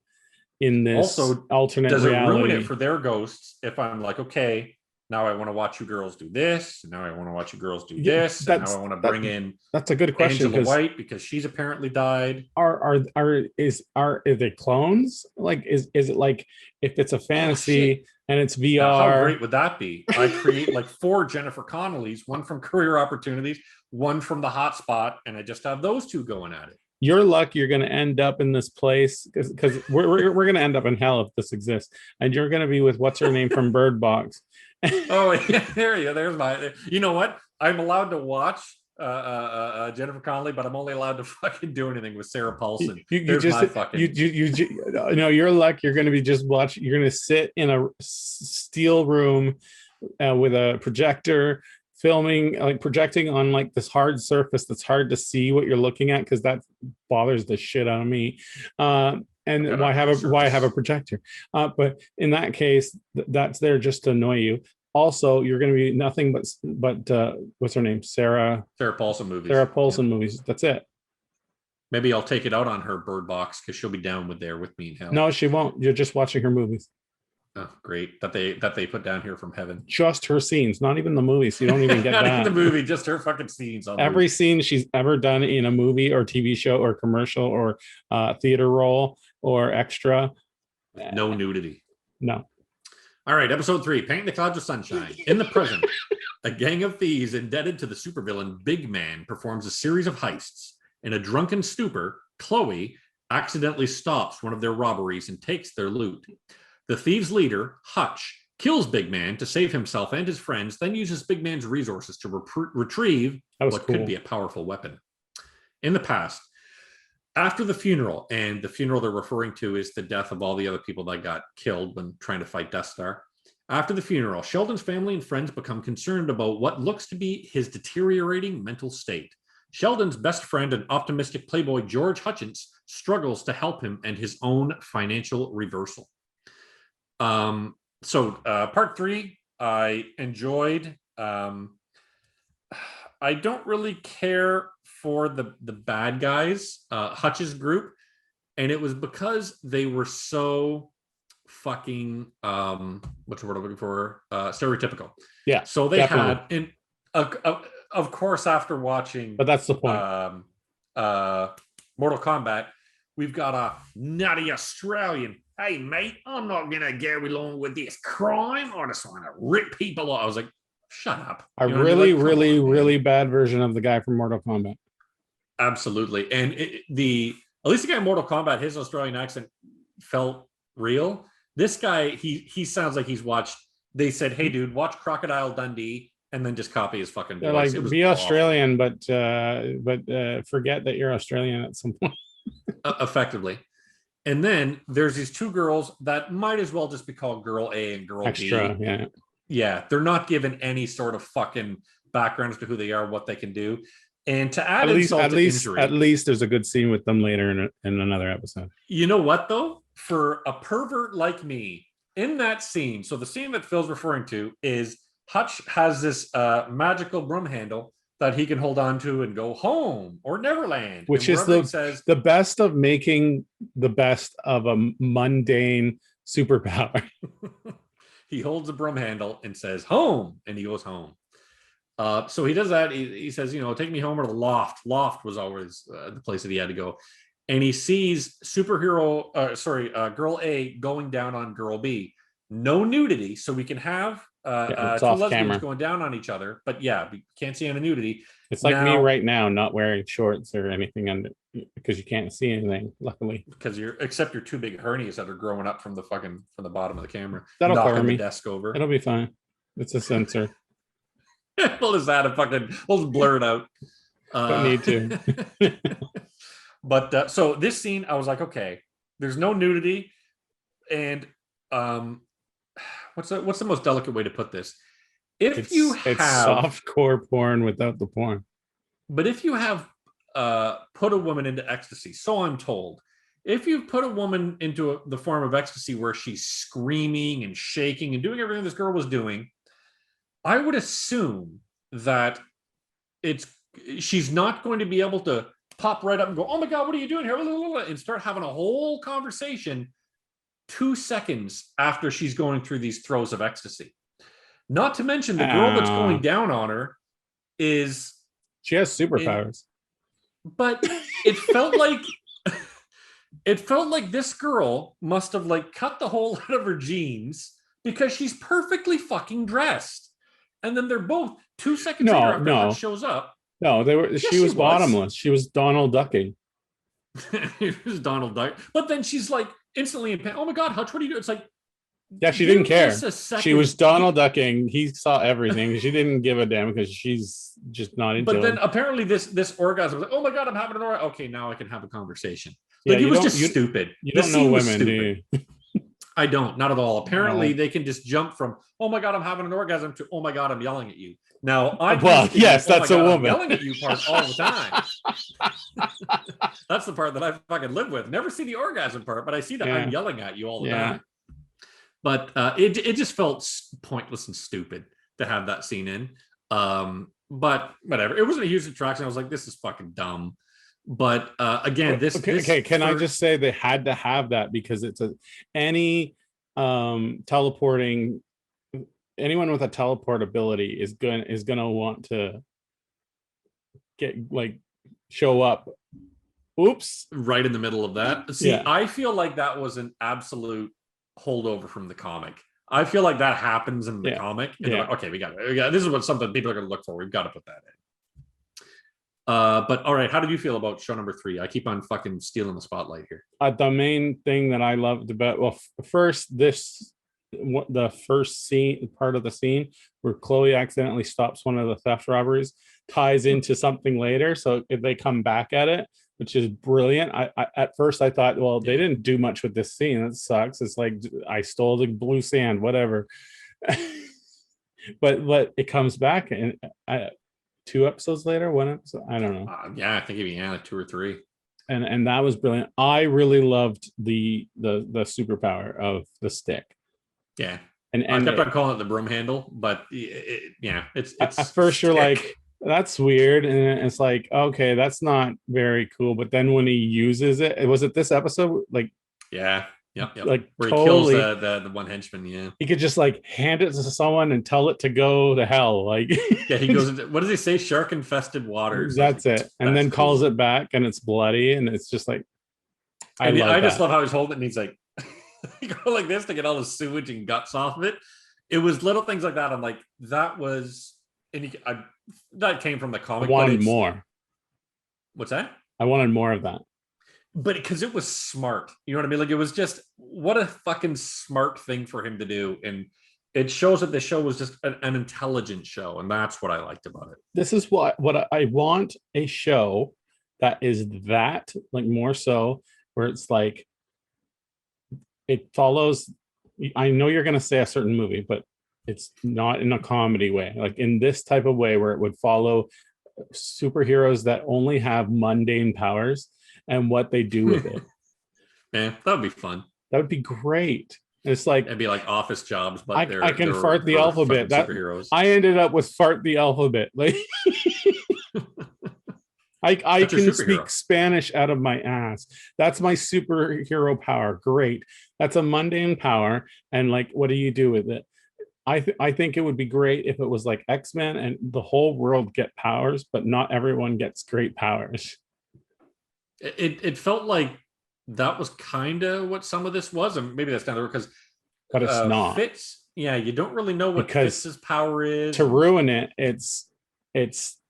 in this also, alternate does reality. It ruin it for their ghosts if I'm like, okay, now I want to watch you girls do this. Now I want to watch you girls do this. And now I want to bring in. That's a good question. Angela White, because she's apparently died. Are they clones? Like is it like if it's a fantasy and it's VR? Now, how great would that be? I create like 4 Jennifer Connollys, one from Career Opportunities, one from The Hot Spot, and I just have those two going at it. Your luck, you're going to end up in this place because we're going to end up in hell if this exists, and you're going to be with what's her name from Bird Box. Oh yeah, there you go. There's my. You know what? I'm allowed to watch Jennifer Connelly, but I'm only allowed to fucking do anything with Sarah Paulson. Your luck. You're going to be just watching. You're going to sit in a steel room with a projector, filming, like projecting on like this hard surface that's hard to see what you're looking at, because that bothers the shit out of me. And why have a projector? But in that case, that's there just to annoy you. Also, you're going to be nothing but what's her name? Sarah Paulson movies. Sarah Paulson movies. That's it. Maybe I'll take it out on her Bird Box because she'll be down with me in hell. No, she won't. You're just watching her movies. Oh, great that they put down here from heaven. Just her scenes, not even the movies. You don't even get not that. Even the movie, just her fucking scenes. On every scene she's ever done in a movie or TV show or commercial or theater role or extra. No nudity. No. All right, episode 3, Painting the Clouds with Sunshine. In the present, a gang of thieves indebted to the supervillain Big Man performs a series of heists. In a drunken stupor, Chloe accidentally stops one of their robberies and takes their loot. The thieves' leader, Hutch, kills Big Man to save himself and his friends, then uses Big Man's resources to retrieve what could be a powerful weapon. In the past, after the funeral, and the funeral they're referring to is the death of all the other people that got killed when trying to fight Death Star. After the funeral, Sheldon's family and friends become concerned about what looks to be his deteriorating mental state. Sheldon's best friend and optimistic playboy George Hutchins struggles to help him and his own financial reversal. Part 3, I enjoyed. I don't really care for the bad guys, Hutch's group, and it was because they were so fucking what's the word I'm looking for? Stereotypical. Yeah. So they definitely had, and of course, after watching, but that's the point. Mortal Kombat, we've got a nutty Australian. Hey, mate, I'm not going to go along with this crime. I just want to rip people off. I was like, shut up. Really bad version of the guy from Mortal Kombat. Absolutely. And at least the guy in Mortal Kombat, his Australian accent felt real. This guy, he sounds like he's watched. They said, "Hey, dude, watch Crocodile Dundee," and then just copy his fucking They're voice. like, It was be awful. Australian, but forget that you're Australian at some point. Effectively. And then there's these two girls that might as well just be called Girl A and Girl Extra, B. yeah. Yeah, they're not given any sort of fucking backgrounds to who they are, what they can do. And to add insult to injury, at least there's a good scene with them later in another episode. you know what though? For a pervert like me, in that scene, so the scene that Phil's referring to is Hutch has this magical broom handle that he can hold on to and go home or Neverland, Which and is the best of making the best of a mundane superpower. he holds a broom handle and says home, and he goes home. So he does that. He says, take me home, or the loft. Loft was always the place that he had to go. And he sees girl A going down on girl B. No nudity, so we can have two lesbians camera going down on each other. But yeah, we can't see any nudity. It's like me right now, not wearing shorts or anything under, because you can't see anything. Luckily, because except your two big hernias that are growing up from the bottom of the camera. That'll cover me. The desk over. It'll be fine. It's a sensor. We'll just add we'll just blur it out. Don't need to. But so this scene, I was like, okay, there's no nudity, and what's the most delicate way to put this? It's softcore porn without the porn. But if you have put a woman into ecstasy, so I'm told, if you put a woman into the form of ecstasy where she's screaming and shaking and doing everything this girl was doing, I would assume that she's not going to be able to pop right up and go, oh my God, what are you doing here? And start having a whole conversation 2 seconds after she's going through these throes of ecstasy. Not to mention the girl that's going down on her she has superpowers. But it felt like this girl must have cut the hole out of her jeans, because she's perfectly fucking dressed. And then they're both 2 seconds later after Hutch shows up. No, she was bottomless. She was Donald ducking. It was Donald Duck. But then she's instantly in pain. Oh my God, Hutch, what are you doing? It's yeah, she didn't care. She was Donald ducking. He saw everything. She didn't give a damn because she's just not into it. But then apparently this orgasm was oh my God, I'm having an orgasm. Okay, now I can have a conversation. It was just stupid. You don't know women, do you? I don't, not at all. Apparently, they can just jump from "oh my God, I'm having an orgasm" to "oh my God, I'm yelling at you." Now, yes, that's a woman. I'm yelling at you part all the time. That's the part that I fucking live with. Never see the orgasm part, but I see that I'm yelling at you all the time. But it just felt pointless and stupid to have that scene in. But whatever. It wasn't a huge attraction. I was like, this is fucking dumb. But again, I just say they had to have that because it's anyone with a teleport ability is gonna want to get show up. Oops, right in the middle of that. See, I feel like that was an absolute holdover from the comic. I feel like that happens in the comic. And okay, we got it. This is something people are going to look for. We've got to put that in. But all right, how did you feel about show number 3? I keep on fucking stealing the spotlight here. The main thing that I loved about, the first scene, part of the scene where Chloe accidentally stops one of the theft robberies, ties into something later. So if they come back at it, which is brilliant. I at first I thought, well, they didn't do much with this scene. That sucks. It's like I stole the blue sand, whatever. but it comes back and 2 episodes later, 1 episode, I don't know. I think maybe 2 or 3. And that was brilliant. I really loved the superpower of the stick. Yeah. And I kept on calling it the broom handle, but it's at first you're like, that's weird, and it's like, okay, that's not very cool. But then when he uses it, was it this episode? Yep. Like where he kills the one henchman. Yeah, he could just hand it to someone and tell it to go to hell. He goes into, what does he say? Shark infested waters. That's it, and then calls it back, and it's bloody, and it's just like, I just love how he's holding it, and he's like, he go like this to get all the sewage and guts off of it. It was little things like that. I'm like, that was, and that came from the comic. I wanted more. What's that? I wanted more of that. But because it was smart, you know what I mean? Like, it was just what a fucking smart thing for him to do. And it shows that the show was just an intelligent show. And that's what I liked about it. This is what I want, a show that is that, like, more so, where it's like it follows. I know you're going to say a certain movie, but it's not in a comedy way, like in this type of way where it would follow superheroes that only have mundane powers and what they do with it. Man, that would be fun. That would be great. It's like It'd be like office jobs, but I can fart the they're alphabet. That superheroes. I ended up with fart the alphabet. Like I can speak Spanish out of my ass. That's my superhero power. Great. That's a mundane power. And like, what do you do with it? I think it would be great if it was like X-Men and the whole world get powers, but not everyone gets great powers. It felt like that was kind of what some of this was, and maybe that's down there because, but it's not. Fitz, yeah, you don't really know what Fitz's power is. To ruin it, it's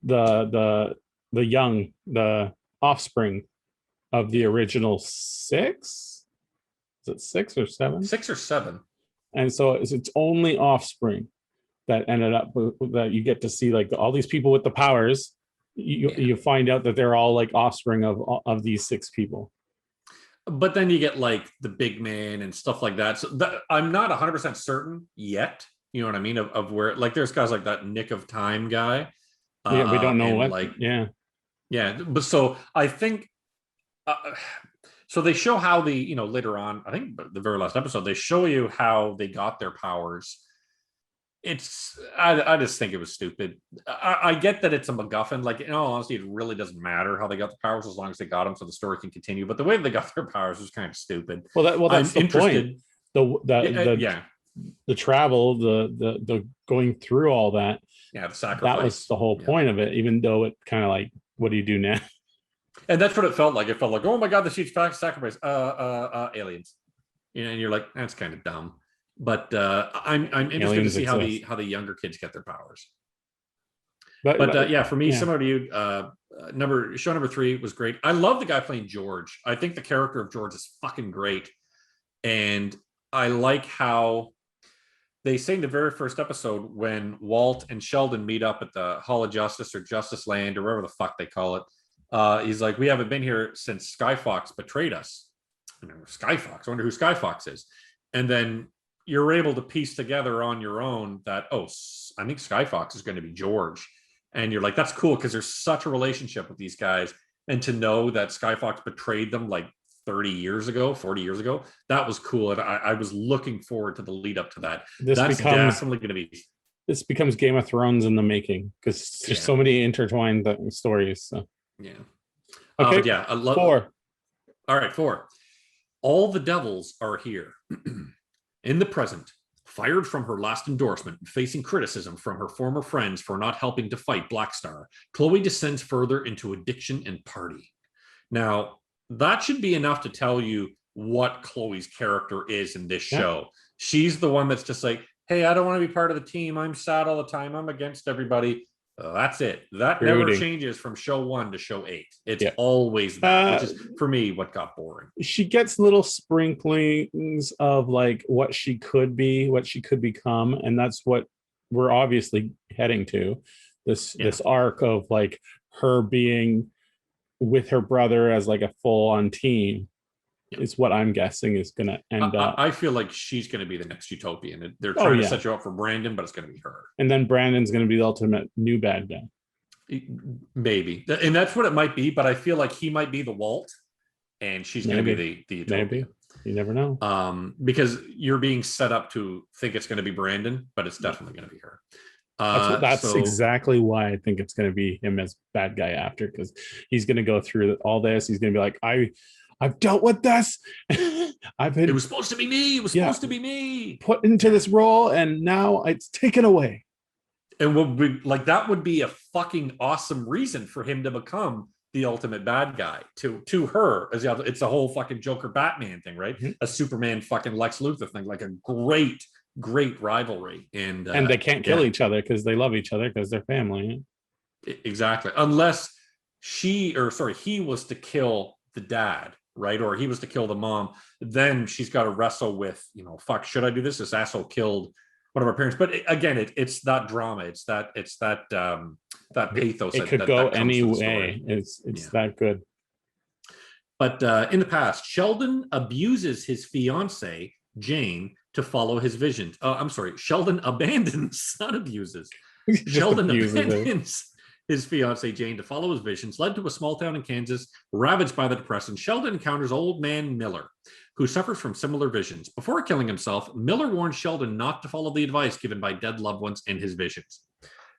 the young, the offspring of the original six. Is it 6 or 7? 6 or 7. And so it's only offspring that ended up that you get to see, like all these people with the powers. You find out that they're all like offspring of these 6 people. But then you get like the big man and stuff like that. So I'm not 100% certain yet. You know what I mean? Of where, like, there's guys like that Nick of Time guy. Yeah, we don't know what. Like, yeah. But so I think. So they show how later on, I think the very last episode, they show you how they got their powers. I just think it was stupid. I get that it's a MacGuffin. Like, in all honesty, it really doesn't matter how they got the powers as long as they got them so the story can continue. But the way they got their powers was kind of stupid. Well, that's the point. The travel, the going through all that. Yeah, the sacrifice. That was the whole point of it, even though it kind of like, what do you do now? And that's what it felt like. It felt like, oh my God, the huge sacrifice. Aliens. And you're like, that's kind of dumb. But I'm interested aliens to see how the younger kids get their powers. But yeah, for me, similar to you, show number 3 was great. I love the guy playing George. I think the character of George is fucking great. And I like how they say in the very first episode when Walt and Sheldon meet up at the Hall of Justice or Justice Land or whatever the fuck they call it. He's like, we haven't been here since Skyfox betrayed us. Skyfox, I wonder who Skyfox is. And then you're able to piece together on your own that, I think Skyfox is going to be George. And you're like, that's cool because there's such a relationship with these guys. And to know that Skyfox betrayed them like 30 years ago, 40 years ago, that was cool. And I was looking forward to the lead up to that. That's definitely going to be. This becomes Game of Thrones in the making because there's so many intertwined stories. So. Yeah. Okay. But yeah, I love 4. All right, 4. All the devils are here. In the present, fired from her last endorsement and facing criticism from her former friends for not helping to fight Black Star, Chloe descends further into addiction and party. Now, that should be enough to tell you what Chloe's character is in this show. She's the one that's just like, hey, I don't want to be part of the team. I'm sad all the time. I'm against everybody. That's it. That never changes from show 1 to show 8. It's always that, which is, for me, what got boring. She gets little sprinklings of like what she could be, what she could become, and that's what we're obviously heading to. This arc of like her being with her brother as like a full-on team is what I'm guessing is going to end up. I feel like she's going to be the next Utopian. They're trying to set you up for Brandon, but it's going to be her. And then Brandon's going to be the ultimate new bad guy. Maybe. And that's what it might be, but I feel like he might be the Walt and she's going to be the Utopia. Maybe. You never know. Because you're being set up to think it's going to be Brandon, but it's definitely going to be her. That's exactly why I think it's going to be him as bad guy after, because he's going to go through all this. He's going to be like, I've dealt with this. It was supposed to be me. It was supposed to be me. Put into this role, and now it's taken away. And that would be a fucking awesome reason for him to become the ultimate bad guy to her. It's a whole fucking Joker Batman thing, right? Mm-hmm. A Superman fucking Lex Luthor thing, like a great rivalry. And they can't kill each other because they love each other because they're family. Exactly. Unless he was to kill the dad, right? Or he was to kill the mom. Then she's got to wrestle with, fuck, should I do this? This asshole killed one of our parents. But again, it's that drama. It's that pathos It could that go comes any to the way. story. It's that good. But in the past, Sheldon abuses his fiance Jane to follow his visions. I'm sorry, Sheldon abandons, not abuses. Just Sheldon abuses it. abandons his fiancee Jane to follow his visions. Led to a small town in Kansas ravaged by the depression, Sheldon encounters old man Miller, who suffers from similar visions. Before killing himself, Miller warns Sheldon not to follow the advice given by dead loved ones in his visions.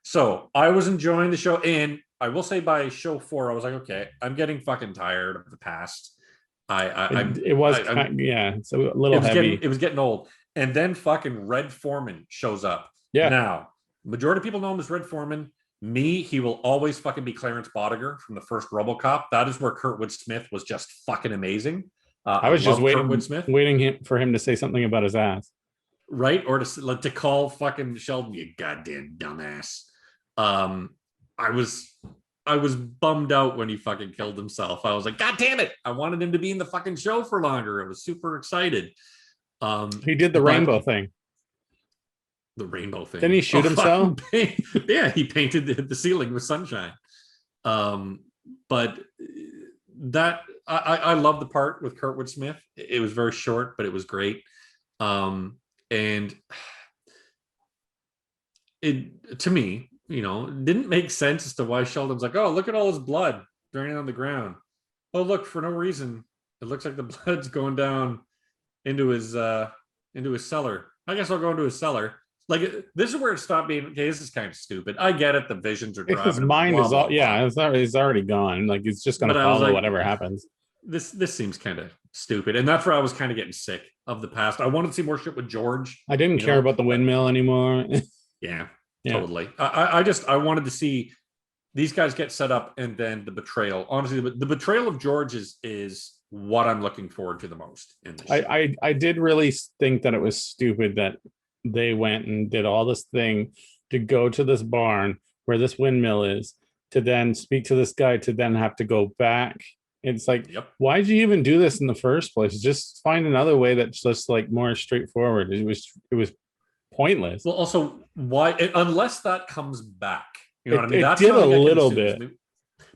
So I was enjoying the show, and I will say by show 4, I was like, okay, I'm getting fucking tired of the past. It's a little heavy. It was getting old. And then fucking Red Foreman shows up. Yeah. Now, majority of people know him as Red Foreman. Me, he will always fucking be Clarence Bodiger from the first RoboCop. That is where Kurtwood Smith was just fucking amazing. I was just waiting for him to say something about his ass. Right? Or to call fucking Sheldon, you goddamn dumbass. I was bummed out when he fucking killed himself. I was like, God damn it. I wanted him to be in the fucking show for longer. I was super excited. He did the rainbow thing. The rainbow thing. Didn't he shoot himself? Yeah, he painted the ceiling with sunshine. But that I love the part with Kurtwood Smith. It was very short, but it was great. And it, to me, didn't make sense as to why Sheldon's like, oh, look at all his blood draining on the ground. Oh, look, for no reason, it looks like the blood's going down into his cellar. I guess I'll go into his cellar. Like, this is where it stopped being, okay, this is kind of stupid. I get it, the visions are driving his mind is all, it's already gone. Like, it's just going to follow whatever happens. This seems kind of stupid. And that's where I was kind of getting sick of the past. I wanted to see more shit with George. I didn't care about the windmill anymore. Yeah. Totally. I wanted to see these guys get set up, and then the betrayal. Honestly, the betrayal of George is what I'm looking forward to the most in this show. I did really think that it was stupid that they went and did all this thing to go to this barn where this windmill is, to then speak to this guy, to then have to go back. It's like, why'd you even do this in the first place? Just find another way that's just like more straightforward. It was pointless. Well, also, why, unless that comes back, you know what I mean? That's did a little bit,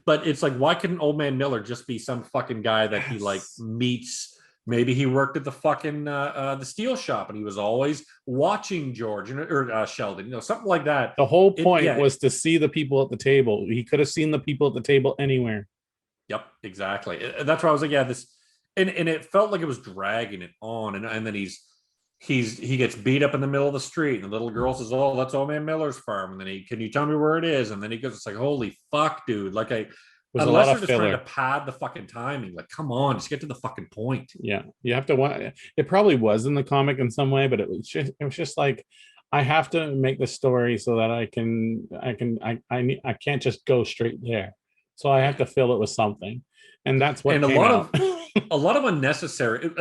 but it's like, why couldn't old man Miller just be some fucking guy that he like meets? Maybe he worked at the fucking the steel shop, and he was always watching George or Sheldon, something like that. The whole point was to see the people at the table. He could have seen the people at the table anywhere. Yep, exactly. That's why I was like, yeah, this, and it felt like it was dragging it on, and then he gets beat up in the middle of the street, and the little girl says, "Oh, that's old man Miller's farm," and then can you tell me where it is? And then he goes, it's like, holy fuck, dude! Like, unless they're just trying to pad the fucking timing, like, come on, just get to the fucking point. Yeah, you have to. It probably was in the comic in some way, but it was just like, I have to make the story so that I can't just go straight there. So I have to fill it with something, and that's what. And a lot of unnecessary,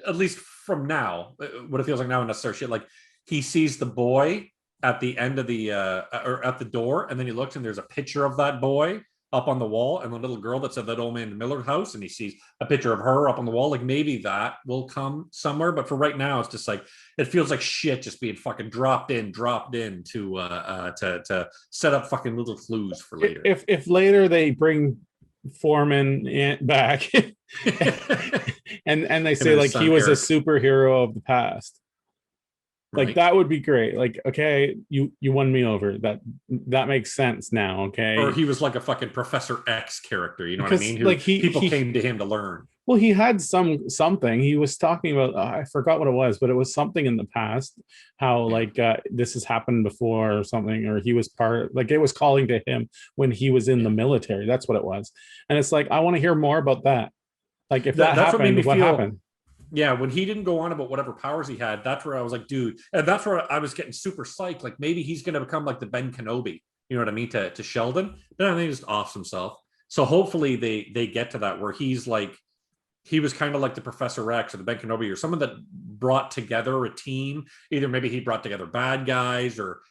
at least from now, what it feels like now, unnecessary shit. Like, he sees the boy at the end of the or at the door, and then he looks, and there's a picture of that boy up on the wall, and the little girl that's at that old man Miller's house, and he sees a picture of her up on the wall. Like, maybe that will come somewhere, but for right now, it's just like, it feels like shit just being fucking dropped in to set up fucking little clues for later. If later they bring Foreman back and they say like he was Eric, a superhero of the past, like, that would be great. Like, okay, you won me over. That makes sense now. Okay. Or he was like a fucking Professor X character, you know what I mean? People came to him to learn. Well, he had something. He was talking about, I forgot what it was, but it was something in the past, how this has happened before or something, or he was like, it was calling to him when he was in the military. That's what it was. And it's like, I want to hear more about that. Like, if that's happened, what happened? Yeah, when he didn't go on about whatever powers he had, that's where I was like, dude, and that's where I was getting super psyched. Like, maybe he's going to become like the Ben Kenobi, you know what I mean, to Sheldon. Then I think he just offs himself. So hopefully they get to that where he's like, he was kind of like the Professor X or the Ben Kenobi or someone that brought together a team. Either maybe he brought together bad guys or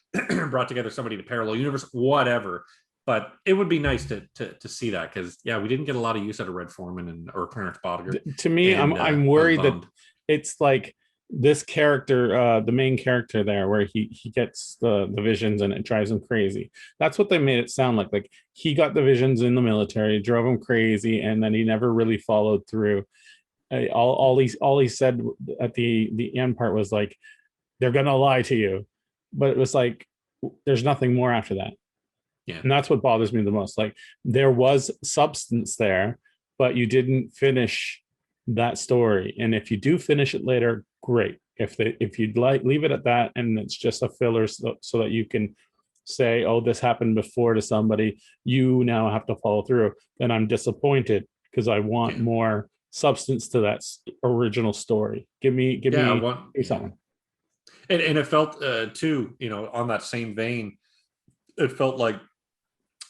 brought together somebody in a parallel universe, whatever. But it would be nice to see that, because yeah, we didn't get a lot of use out of Red Foreman or Clarence Boddicker. To me, And I'm worried that it's like this character, the main character there, where he gets the visions and it drives him crazy. That's what they made it sound like. Like he got the visions in the military, drove him crazy, and then he never really followed through. All he said at the end part was like, they're gonna lie to you, but it was like there's nothing more after that. Yeah. And that's what bothers me the most. Like there was substance there, but you didn't finish that story. And if you do finish it later, great. If you'd like leave it at that and it's just a filler so that you can say, oh, this happened before to somebody, you now have to follow through, then I'm disappointed because I want more substance to that original story. Give me something. And it felt too, on that same vein, it felt like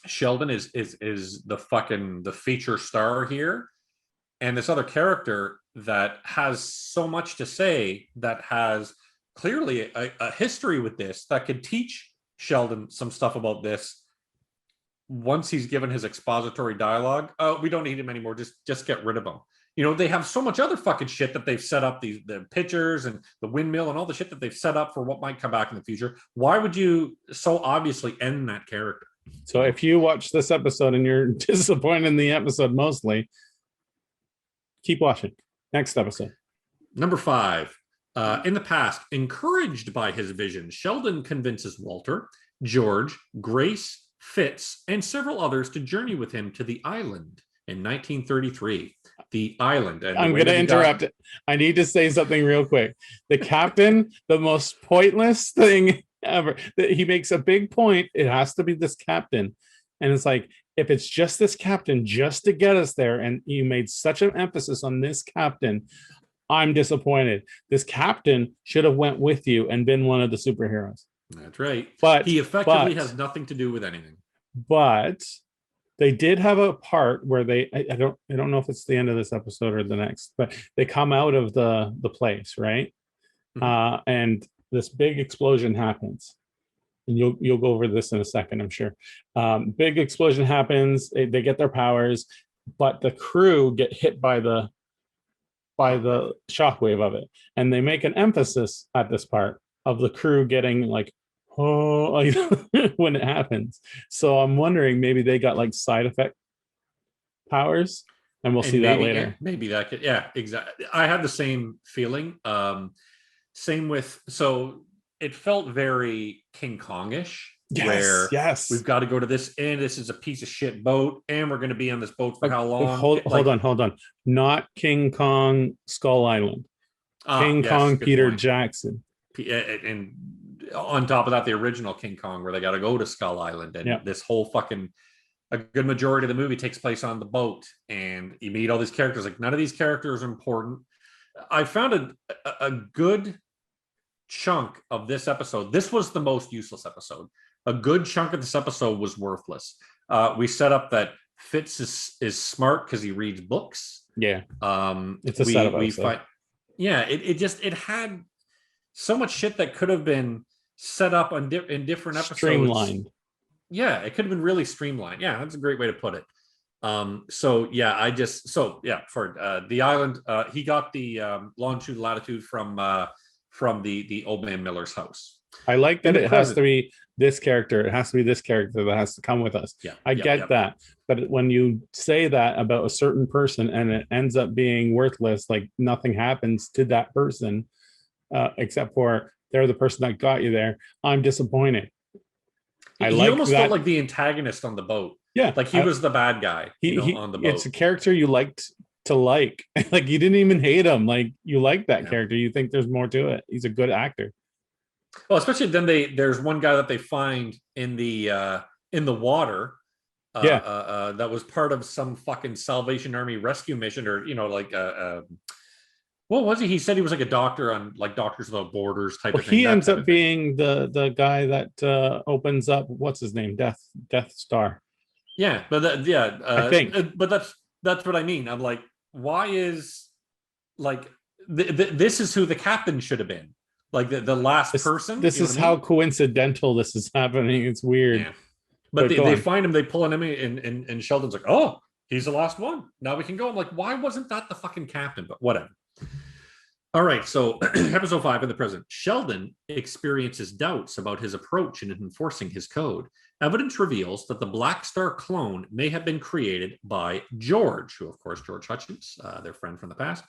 Sheldon is the feature star here, and this other character that has so much to say, that has clearly a history with this, that could teach Sheldon some stuff about this once he's given his expository dialogue. Oh, we don't need him anymore, just get rid of him. They have so much other fucking shit that they've set up, the pictures and the windmill and all the shit that they've set up for what might come back in the future. Why would you so obviously end that character? So if you watch this episode and you're disappointed in the episode mostly, keep watching. Next episode. Number 5. In the past, encouraged by his vision, Sheldon convinces Walter, George, Grace, Fitz, and several others to journey with him to the island in 1933. The island. And I'm going to interrupt. I need to say something real quick. The captain, the most pointless thing ever. He makes a big point. It has to be this captain. And it's like, if it's just this captain just to get us there, and you made such an emphasis on this captain, I'm disappointed. This captain should have went with you and been one of the superheroes. That's right. But he effectively has nothing to do with anything. But they did have a part where I don't know if it's the end of this episode or the next, but they come out of the place, right? Mm-hmm. And this big explosion happens. And you'll go over this in a second, I'm sure. Big explosion happens. They get their powers, but the crew get hit by the shockwave of it, and they make an emphasis at this part of the crew getting like, oh, like, when it happens. So I'm wondering, maybe they got like side effect powers, and we'll see that later. Yeah, maybe that could, yeah, exactly. I had the same feeling. Same with, so it felt very King Kong-ish. Yes, yes. We've got to go to this, and this is a piece of shit boat, and we're going to be on this boat for how long? Hold on. Not King Kong Skull Island. King Kong Peter Jackson. And on top of that, the original King Kong, where they got to go to Skull Island, and this whole fucking, a good majority of the movie takes place on the boat, and you meet all these characters. Like, none of these characters are important. I found a good chunk of this episode. This was the most useless episode. A good chunk of this episode was worthless. We set up that Fitz is smart because he reads books. Yeah. It's a setup episode. It had so much shit that could have been set up in different episodes. Streamlined. Yeah, it could have been really streamlined. Yeah, that's a great way to put it. For the island, he got the longitude latitude from the old man Miller's house. I like that it has to be this character. It has to be this character that has to come with us. Yeah, I get that. But when you say that about a certain person and it ends up being worthless, like nothing happens to that person, except for they're the person that got you there, I'm disappointed. He almost felt like the antagonist on the boat. Yeah. Like he was the bad guy on the boat. It's a character you liked to like. Like you didn't even hate him. Like you like that character. You think there's more to it. He's a good actor. Well, especially then there's one guy that they find in the water. That was part of some fucking Salvation Army rescue mission, or what was he? He said he was like a doctor on like Doctors Without Borders type of thing. He ends up being the guy that opens up, what's his name? Death Star. Yeah, but I think. But that's what I mean. I'm like, why is like this is who the captain should have been. Like the last person. This is how coincidental this is happening. It's weird. But go they on. find him, they pull him in, and Sheldon's like, oh, he's the last one. Now we can go. I'm like, why wasn't that the fucking captain? But whatever. All right, so episode 5 in the present. Sheldon experiences doubts about his approach in enforcing his code. Evidence reveals that the Black Star clone may have been created by George, who, of course, George Hutchins, their friend from the past,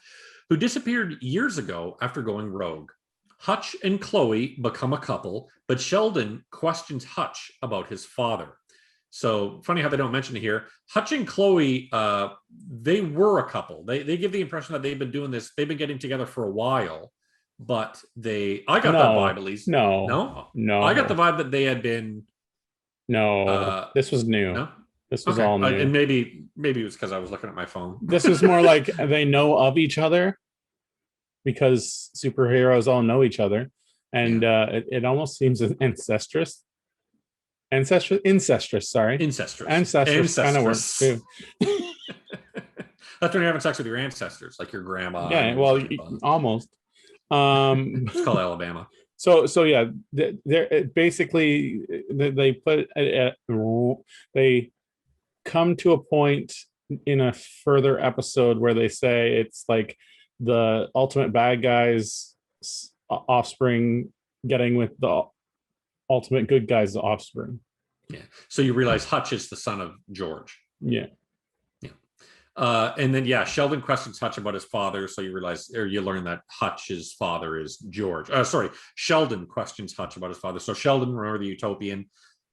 who disappeared years ago after going rogue. Hutch and Chloe become a couple, but Sheldon questions Hutch about his father. So funny how they don't mention it here. Hutch and Chloe, they were a couple. They give the impression that they've been doing this. They've been getting together for a while, but I got that vibe at least. No, I got the vibe that they had been. No, this was new. No, this was all new. And maybe it was because I was looking at my phone. This is more like they know of each other because superheroes all know each other, and it almost seems incestuous. Incestuous kind of works too. That's when you're having sex with your ancestors, like your grandma. Yeah, well, almost. It's called Alabama. So yeah, they're basically they put they come to a point in a further episode where they say it's like the ultimate bad guy's offspring getting with the ultimate good guy's offspring. Yeah. So you realize Hutch is the son of George. Yeah. And then Sheldon questions Hutch about his father. So you realize, or you learn that Hutch's father is George. Sheldon questions Hutch about his father. So Sheldon, remember the Utopian,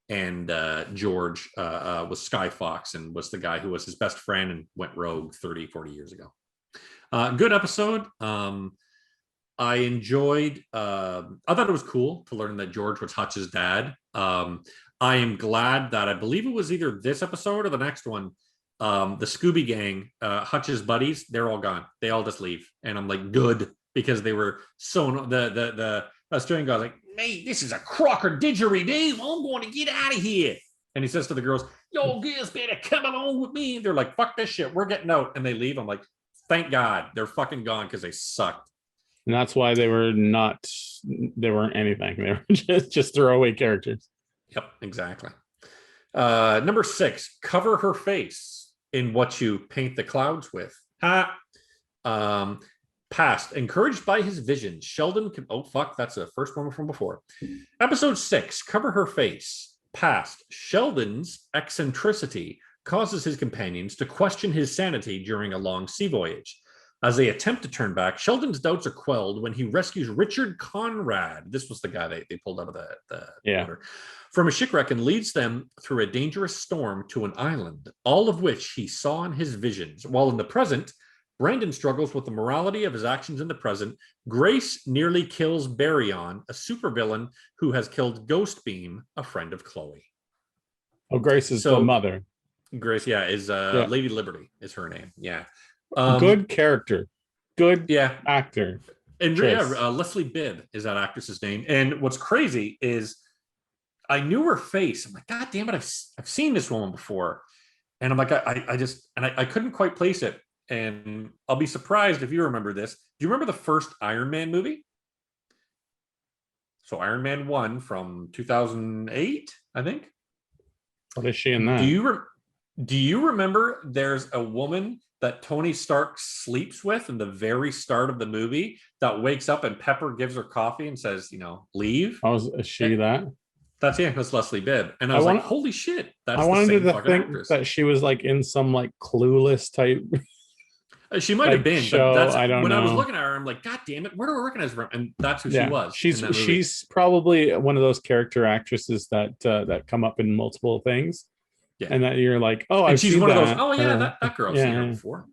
and George was Skyfox and was the guy who was his best friend and went rogue 30, 40 years ago. Good episode. I enjoyed, I thought it was cool to learn that George was Hutch's dad. I am glad that I believe it was either this episode or the next one. The Scooby Gang, Hutch's buddies, they're all gone. They all just leave. And I'm like, good, because they were so, the Australian guy's like, mate, this is a crocker didgeridoo. I'm going to get out of here. And he says to the girls, yo, girls better come along with me. They're like, fuck this shit. We're getting out. And they leave. I'm like, thank God they're fucking gone because they sucked. And that's why they weren't anything. They were just throwaway characters. Yep, exactly. Number 6, cover her face in what you paint the clouds with. Past, encouraged by his vision, Sheldon can, oh fuck, that's the first one from before. Episode 6, cover her face. Past, Sheldon's eccentricity causes his companions to question his sanity during a long sea voyage. As they attempt to turn back, Sheldon's doubts are quelled when he rescues Richard Conrad. This was the guy they pulled out of the water from a shipwreck and leads them through a dangerous storm to an island, all of which he saw in his visions. While in the present, Brandon struggles with the morality of his actions in the present. Grace nearly kills Baryon, a supervillain who has killed Ghostbeam, a friend of Chloe. Oh, Grace is the mother. Grace, is Lady Liberty is her name. Yeah. Good character. Good actor. And Leslie Bibb is that actress's name. And what's crazy is I knew her face. I'm like, God damn it, I've seen this woman before. And I'm like, I couldn't quite place it. And I'll be surprised if you remember this. Do you remember the first Iron Man movie? So Iron Man 1 from 2008, I think. What is she in that? Do you remember there's a woman that Tony Stark sleeps with in the very start of the movie that wakes up and Pepper gives her coffee and says, leave? Oh, is she that? That's Leslie Bibb. And I was like, holy shit. That's I wanted to think actress. That she was like in some like Clueless type. She might have been. Show, but that's, I don't know. I was looking at her, I'm like, God damn it, where do I recognize her? And that's who she was. She's probably one of those character actresses that come up in multiple things. Yeah. And that you're like, oh, and she's one of those. Oh yeah, that girl I've seen her before.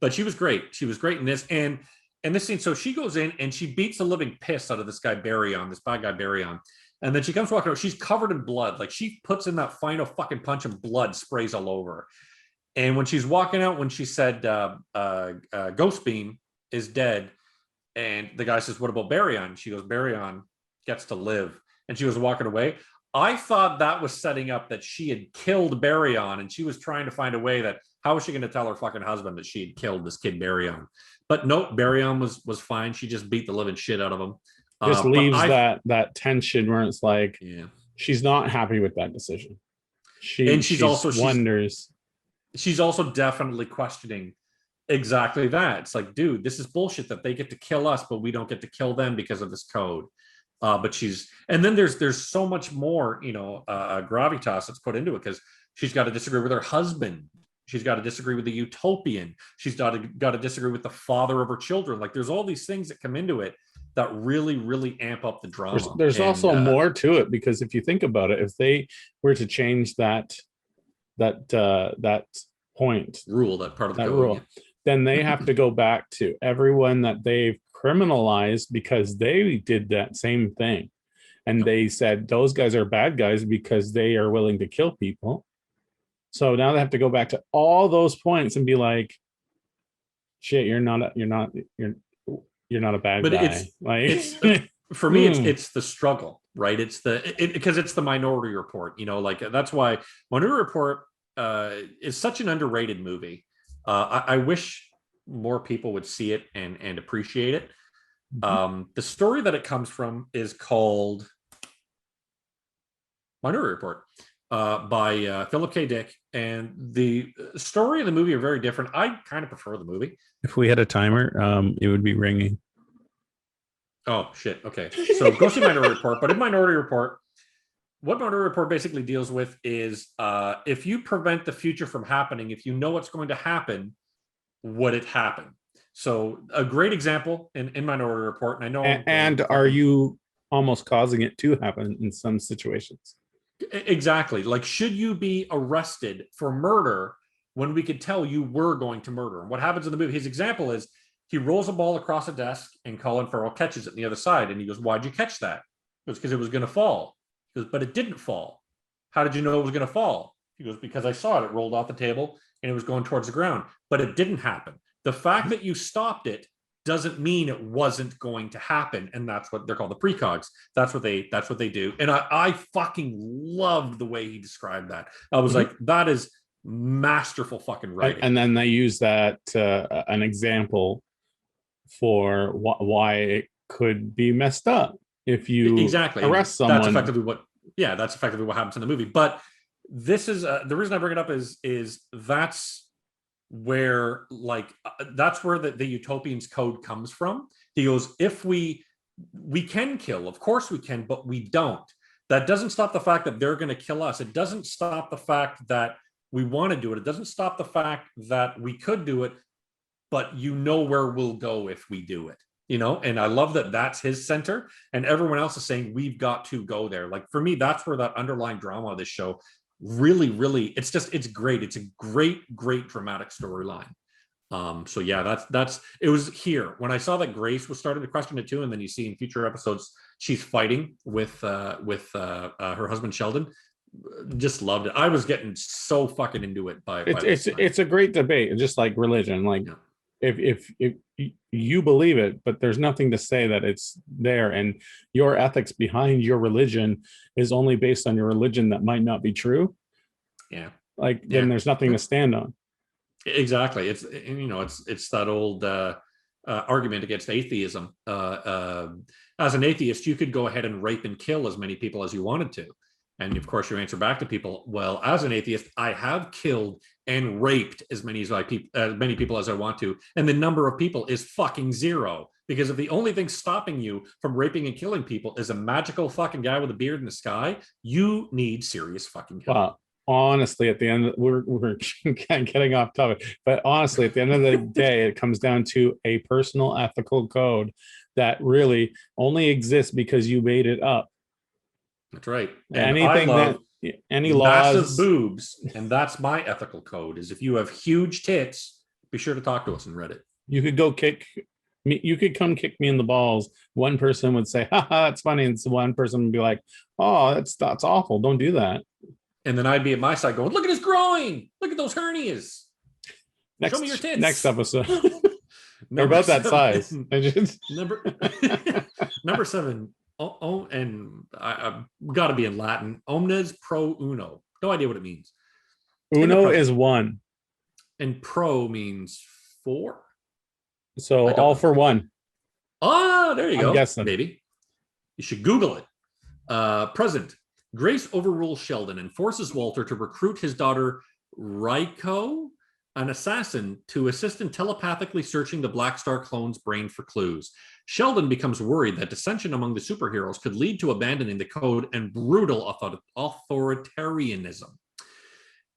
But she was great. She was great in this. And this scene, so she goes in and she beats the living piss out of this guy Baryon, this bad guy Baryon. And then she comes walking out. She's covered in blood. Like she puts in that final fucking punch and blood sprays all over. And when she's walking out, when she said Ghostbeam is dead, and the guy says, what about Baryon? She goes, Baryon gets to live. And she was walking away. I thought that was setting up that she had killed Baryon and she was trying to find a way that how was she going to tell her fucking husband that she had killed this kid Baryon? But nope, Baryon was fine. She just beat the living shit out of him. Just leaves that tension where it's like she's not happy with that decision. And she's wonders. she's also definitely questioning exactly that. It's like, dude, this is bullshit that they get to kill us, but we don't get to kill them because of this code. But she's, and then there's so much more, gravitas that's put into it, because she's got to disagree with her husband. She's got to disagree with the utopian. She's got to disagree with the father of her children. Like, there's all these things that come into it that really, really amp up the drama. There's also more to it, because if you think about it, if they were to change that point rule, that part of the that code, rule, then they have to go back to everyone that they've criminalized because they did that same thing. And they said those guys are bad guys because they are willing to kill people. So now they have to go back to all those points and be like, shit, you're not a bad but guy. it's for me, it's the struggle, right? It's because it's the Minority Report, like, that's why Minority Report is such an underrated movie. I wish more people would see it and appreciate it. The story that it comes from is called Minority Report, by Philip K. Dick, and the story and the movie are very different. I kind of prefer the movie. If we had a timer, it would be ringing. Oh shit! Okay, so go see Minority Report. But in Minority Report, what Minority Report basically deals with is, if you prevent the future from happening, if you know what's going to happen, would it happen? So a great example in Minority Report, and I know, and are you almost causing it to happen in some situations? Exactly. Like, should you be arrested for murder when we could tell you were going to murder? And what happens in the movie, his example is, he rolls a ball across a desk and Colin Farrell catches it on the other side. And he goes, why'd you catch that? It was because it was going to fall. He goes, but it didn't fall. How did you know it was going to fall? He goes, because I saw it. It rolled off the table and it was going towards the ground, but it didn't happen. The fact that you stopped it doesn't mean it wasn't going to happen. And that's what they're called, the precogs. That's what they do. And I fucking loved the way he described that. I was like, that is masterful fucking writing. And then they use that an example for why it could be messed up if you arrest someone. That's effectively what happens in the movie. But this is the reason I bring it up is that's where, like, that's where the utopian's code comes from. He goes, if we can kill, of course we can, but we don't. That doesn't stop the fact that they're going to kill us. It doesn't stop the fact that we want to do it. It doesn't stop the fact that we could do it, but where we'll go if we do it, and I love that that's his center, and everyone else is saying we've got to go there. Like, for me, that's where that underlying drama of this show really, really, it's great. It's a great dramatic storyline. So yeah, that's it was here when I saw that Grace was starting to question it too, and then you see in future episodes she's fighting with her husband Sheldon. Just loved it. I was getting so fucking into it it's a great debate, just like religion. Like, if you believe it, but there's nothing to say that it's there, and your ethics behind your religion is only based on your religion that might not be true. Then there's nothing to stand on. Exactly. It's that old argument against atheism. As an atheist, you could go ahead and rape and kill as many people as you wanted to. And of course, you answer back to people, well, as an atheist, I have killed and raped as many people as I want to. And the number of people is fucking zero. Because if the only thing stopping you from raping and killing people is a magical fucking guy with a beard in the sky, you need serious fucking help. Well, honestly, at the end, we're getting off topic, but honestly, at the end of the day, it comes down to a personal ethical code that really only exists because you made it up. That's right. And anything any massive laws, boobs, and that's my ethical code. Is if you have huge tits, be sure to talk to us in Reddit. You could go kick me. You could come kick me in the balls. One person would say, "Haha, that's funny," and so one person would be like, "Oh, that's awful. Don't do that." And then I'd be at my side going, "Look at his groin. Look at those hernias. Show me your tits." Next episode. They're about that size. Number 7. Oh, and I've got to be in Latin. Omnes pro uno. No idea what it means. Uno is 1. And pro means 4. So all for 1. Oh, there you go. Guessing. Maybe. You should Google it. Present. Grace overrules Sheldon and forces Walter to recruit his daughter, Raiko, an assassin, to assist in telepathically searching the Black Star clone's brain for clues. Sheldon becomes worried that dissension among the superheroes could lead to abandoning the code and brutal authoritarianism.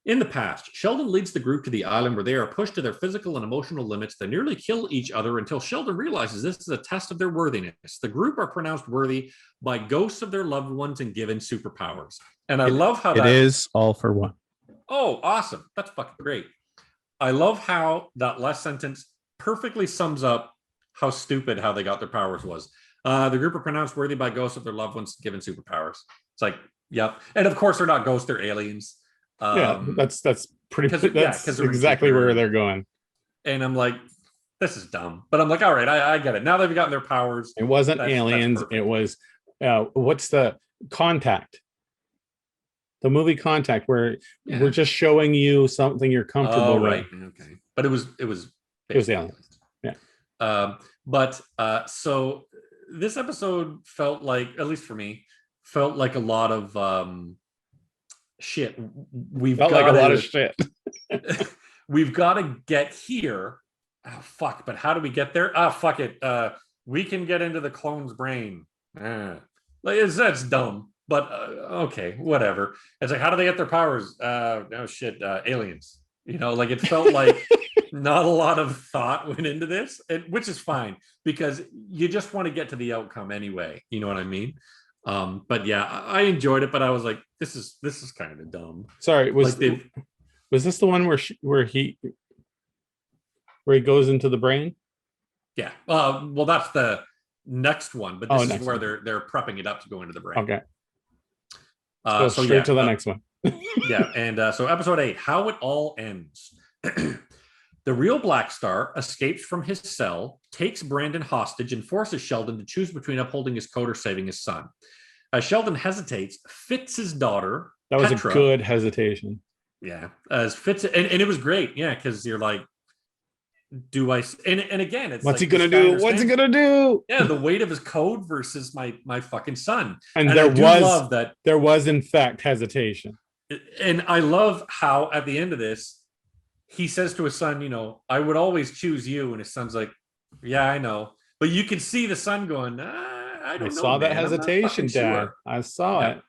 In the past, Sheldon leads the group to the island where they are pushed to their physical and emotional limits. They nearly kill each other until Sheldon realizes this is a test of their worthiness. The group are pronounced worthy by ghosts of their loved ones and given superpowers. And I love how it is all for one. Oh, awesome. That's fucking great. I love how that last sentence perfectly sums up how stupid how they got their powers was. The group are pronounced worthy by ghosts of their loved ones given superpowers. It's like, yep. And of course, they're not ghosts, they're aliens. That's pretty. That's exactly where they're going. And I'm like, this is dumb. But I'm like, all right, I get it. Now they've gotten their powers. It wasn't aliens. It was what's the Contact? The movie Contact, where we're just showing you something you're comfortable with. Okay. But it was aliens. Yeah. So this episode felt like, at least for me, felt like a lot of shit. We've got to get here. Oh fuck! But how do we get there? Fuck it. We can get into the clone's brain. That's dumb. But okay, whatever. It's like, how do they get their powers? Aliens. Like it felt like not a lot of thought went into this, which is fine because you just want to get to the outcome anyway. You know what I mean? But yeah, I enjoyed it, but I was like, this is kind of dumb. Sorry, was this the one where he goes into the brain? Yeah. Well, that's the next one, but this is where one. they're prepping it up to go into the brain. Okay. Go straight to the next one. Yeah, and so episode 8, how it all ends. The real Black Star escapes from his cell, takes Brandon hostage, and forces Sheldon to choose between upholding his code or saving his son. As Sheldon hesitates, Fitz's daughter, that was Petra, a good hesitation. Yeah, as Fitz, and it was great. Yeah, because you're like, do I? And again, it's what's he gonna do? What's he gonna do? Yeah, the weight of his code versus my fucking son. And there was in fact hesitation. And I love how at the end of this, he says to his son, I would always choose you. And his son's like, yeah, I know. But you can see the son going, I don't know. I saw that hesitation, Dad. Sure. I saw it.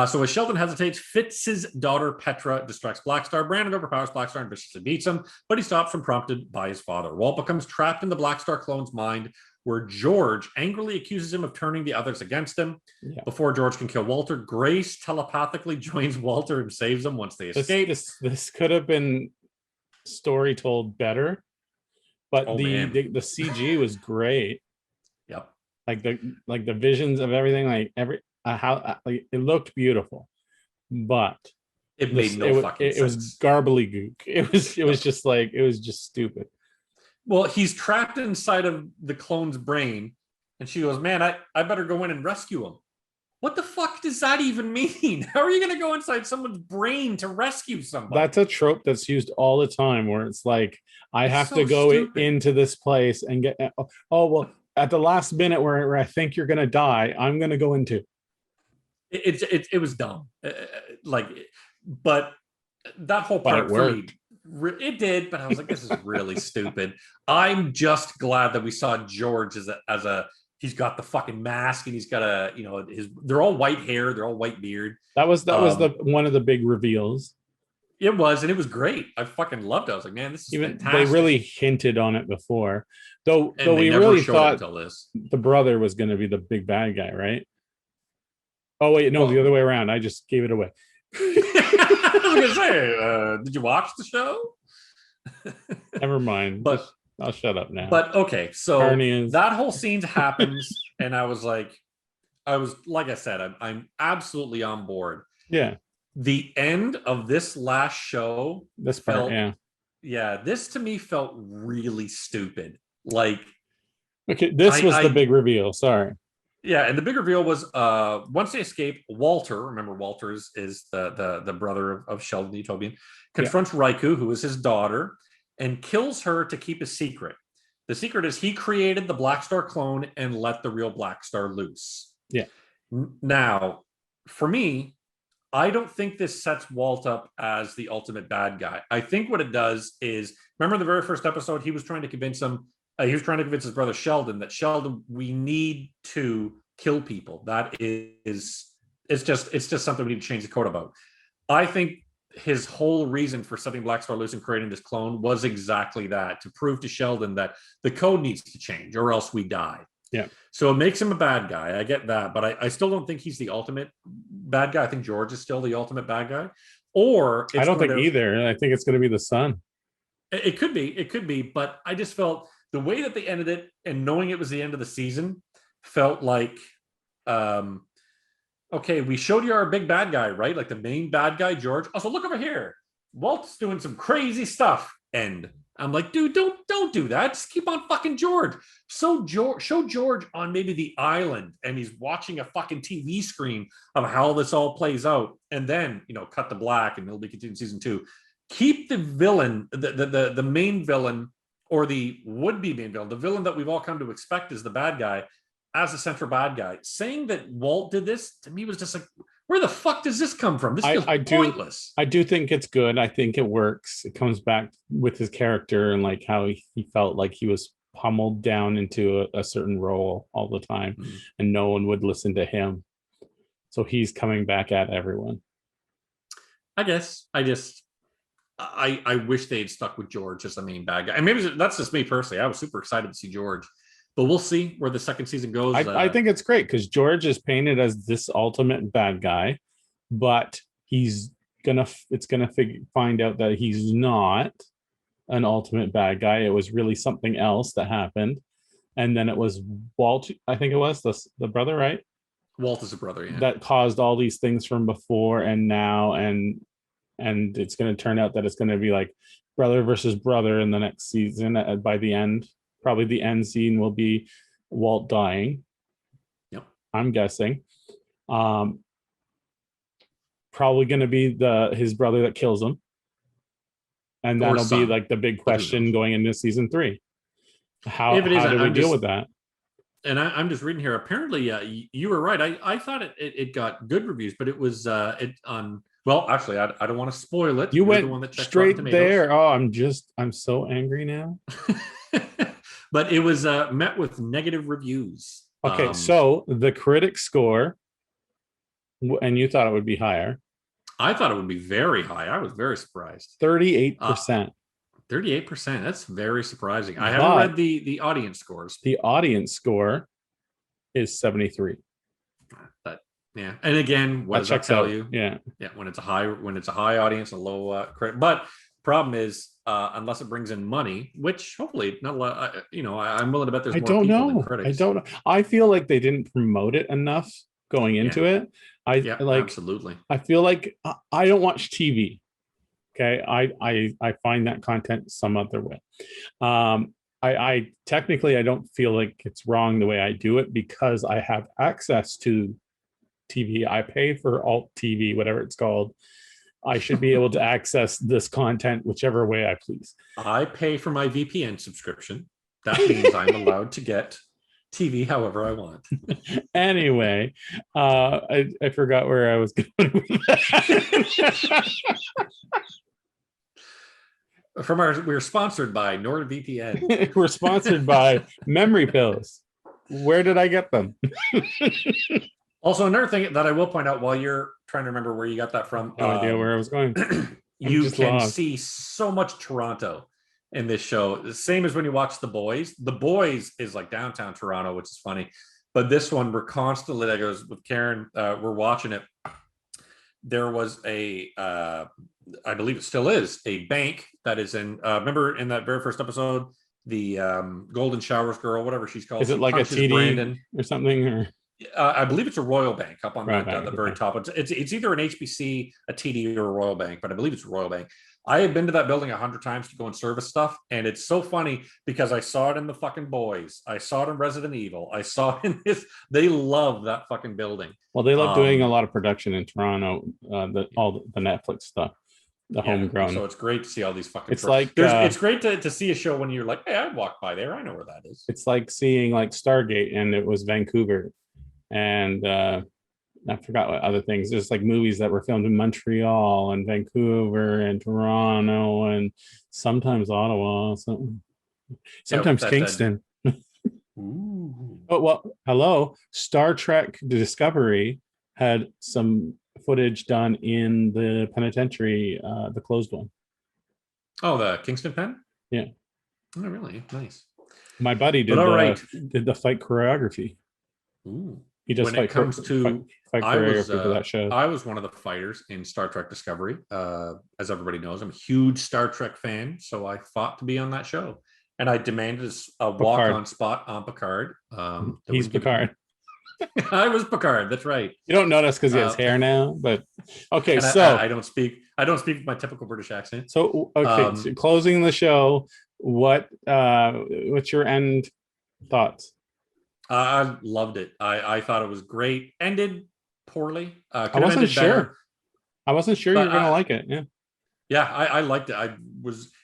So as Sheldon hesitates, Fitz's daughter Petra distracts Blackstar. Brandon overpowers Blackstar and viciously beats him, but he stops when prompted by his father. Walt becomes trapped in the Blackstar clone's mind, where George angrily accuses him of turning the others against him. Yeah. Before George can kill Walter, Grace telepathically joins Walter and saves them once they escape. This could have been story told better, but the CG was great. Yep. Like the visions of everything, it looked beautiful, but it made no fucking sense. It was garbly-gook. It was just stupid. Well, he's trapped inside of the clone's brain, and she goes, man, I better go in and rescue him. What the fuck does that even mean? How are you going to go inside someone's brain to rescue somebody? That's a trope that's used all the time, where it's like, I have to go into this place and get, at the last minute where I think you're going to die, I'm going to go into. It was dumb. But that whole part for me, it did, but I was like, this is really stupid. I'm just glad that we saw George as a he's got the fucking mask and he's got they're all white hair, they're all white beard. That was the one of the big reveals. It was, and it was great. I fucking loved it. I was like, man, this is fantastic. They really hinted on it before. Though we really thought the brother was going to be the big bad guy, right? Oh wait, no, the other way around. I just gave it away. I was gonna say, did you watch the show? Never mind. But I'll shut up now. But okay, so Hernias. That whole scene happens, and I was like I said, I'm absolutely on board. Yeah. The end of this last show, this part, this to me felt really stupid. Like, okay, this was the big reveal. Sorry. Yeah, and the big reveal was once they escape, Walter, remember Walter is the brother of Sheldon the Utopian, confronts Raikou, who is his daughter, and kills her to keep a secret. The secret is he created the Black Star clone and let the real Black Star loose. Yeah. Now, for me, I don't think this sets Walt up as the ultimate bad guy. I think what it does is, remember the very first episode, he was trying to convince him, he was trying to convince his brother Sheldon that, Sheldon, we need to kill people. That is, it's just something we need to change the code about. I think his whole reason for setting Black Star loose and creating this clone was exactly that, to prove to Sheldon that the code needs to change or else we die. Yeah. So it makes him a bad guy. I get that, but I still don't think he's the ultimate bad guy. I think George is still the ultimate bad guy. Or I don't think either. I think it's going to be the son. It could be, but I just felt the way that they ended it, and knowing it was the end of the season, felt like, okay, we showed you our big bad guy, right? Like the main bad guy, George. Also, look over here. Walt's doing some crazy stuff. And I'm like, dude, don't do that. Just keep on fucking George. So show George on maybe the island, and he's watching a fucking TV screen of how this all plays out. And then, cut to black, and it'll be continued season 2. Keep the villain, the main villain, or the would-be main villain, the villain that we've all come to expect is the bad guy, as a central bad guy. Saying that Walt did this, to me, was just like, where the fuck does this come from? This feels pointless. I do think it's good. I think it works. It comes back with his character and like how he felt like he was pummeled down into a certain role all the time, and no one would listen to him. So he's coming back at everyone. I guess I wish they had stuck with George as the main bad guy. And maybe that's just me personally. I was super excited to see George. But we'll see where the second season goes. I think it's great because George is painted as this ultimate bad guy, but it's gonna find out that he's not an ultimate bad guy. It was really something else that happened, and then it was Walt. I think it was the brother, right? Walt is a brother, yeah. That caused all these things from before and now, and it's going to turn out that it's going to be like brother versus brother in the next season. By the end. Probably the end scene will be Walt dying. Yep. I'm guessing. Probably going to be his brother that kills him. And that'll be like the big question going into season 3. How do we deal with that? And I'm just reading here. Apparently, you were right. I thought it got good reviews, but it was on. Well, actually, I don't want to spoil it. You went the one that straight there. Oh, I'm so angry now. But it was met with negative reviews. Okay, so the critic score, and you thought it would be higher. I thought it would be very high. I was very surprised. 38%. 38%. That's very surprising. I haven't read the audience scores. The audience score is 73. Yeah, and again, what does that tell you? Yeah. When it's a high audience, a low credit. But problem is, unless it brings in money, which hopefully not a lot. I'm willing to bet there's more people than critics. I don't know. I feel like they didn't promote it enough going into it. Absolutely. I feel like I don't watch TV. Okay, I find that content some other way. I technically I don't feel like it's wrong the way I do it because I have access to TV. I pay for alt TV, whatever it's called. I should be able to access this content whichever way I please. I pay for my VPN subscription. That means I'm allowed to get TV however I want. Anyway, I forgot where I was going with that. We're sponsored by NordVPN. We're sponsored by memory pills. Where did I get them? Also, another thing that I will point out while you're trying to remember where you got that from. No idea where I was going. You can see so much Toronto in this show. The same as when you watch The Boys. The Boys is like downtown Toronto, which is funny. But this one, we're constantly, that goes with Karen, we're watching it. There was I believe it still is, a bank that is in, remember in that very first episode, the Golden Showers girl, whatever she's called. Is it like a TD Brandon or something? Or I believe it's a Royal Bank up on the very top. It's either an HBC, a TD, or a Royal Bank, but I believe it's a Royal Bank. I have been to that building 100 times to go and service stuff, and it's so funny because I saw it in the fucking Boys. I saw it in Resident Evil. I saw it in this. They love that fucking building. Well, they love doing a lot of production in Toronto, all the Netflix stuff. Homegrown. So it's great to see all these fucking. It's like it's great to see a show when you're like, hey, I walked by there. I know where that is. It's like seeing like Stargate, and it was Vancouver, and I forgot what other things. There's like movies that were filmed in Montreal and Vancouver and Toronto and sometimes Ottawa, Yeah, sometimes that. Kingston. Ooh. Oh, well, hello. Star Trek Discovery had some footage done in the penitentiary, the closed one. Oh, the Kingston pen. Yeah. Oh, really nice. My buddy But all right. did the fight choreography. Ooh. He does When it comes to, fight choreography for that show. I was one of the fighters in Star Trek Discovery. As everybody knows, I'm a huge Star Trek fan, so I fought to be on that show, and I demanded a walk-on spot on Picard. He's Picard. I was Picard. That's right. You don't notice because he has hair now, but okay. So I don't speak. I don't speak with my typical British accent. So okay, so closing the show. What's your end thoughts? I loved it. I thought it was great. Ended poorly. I wasn't sure. Better. I wasn't sure you were gonna like it. Yeah. Yeah, I liked it.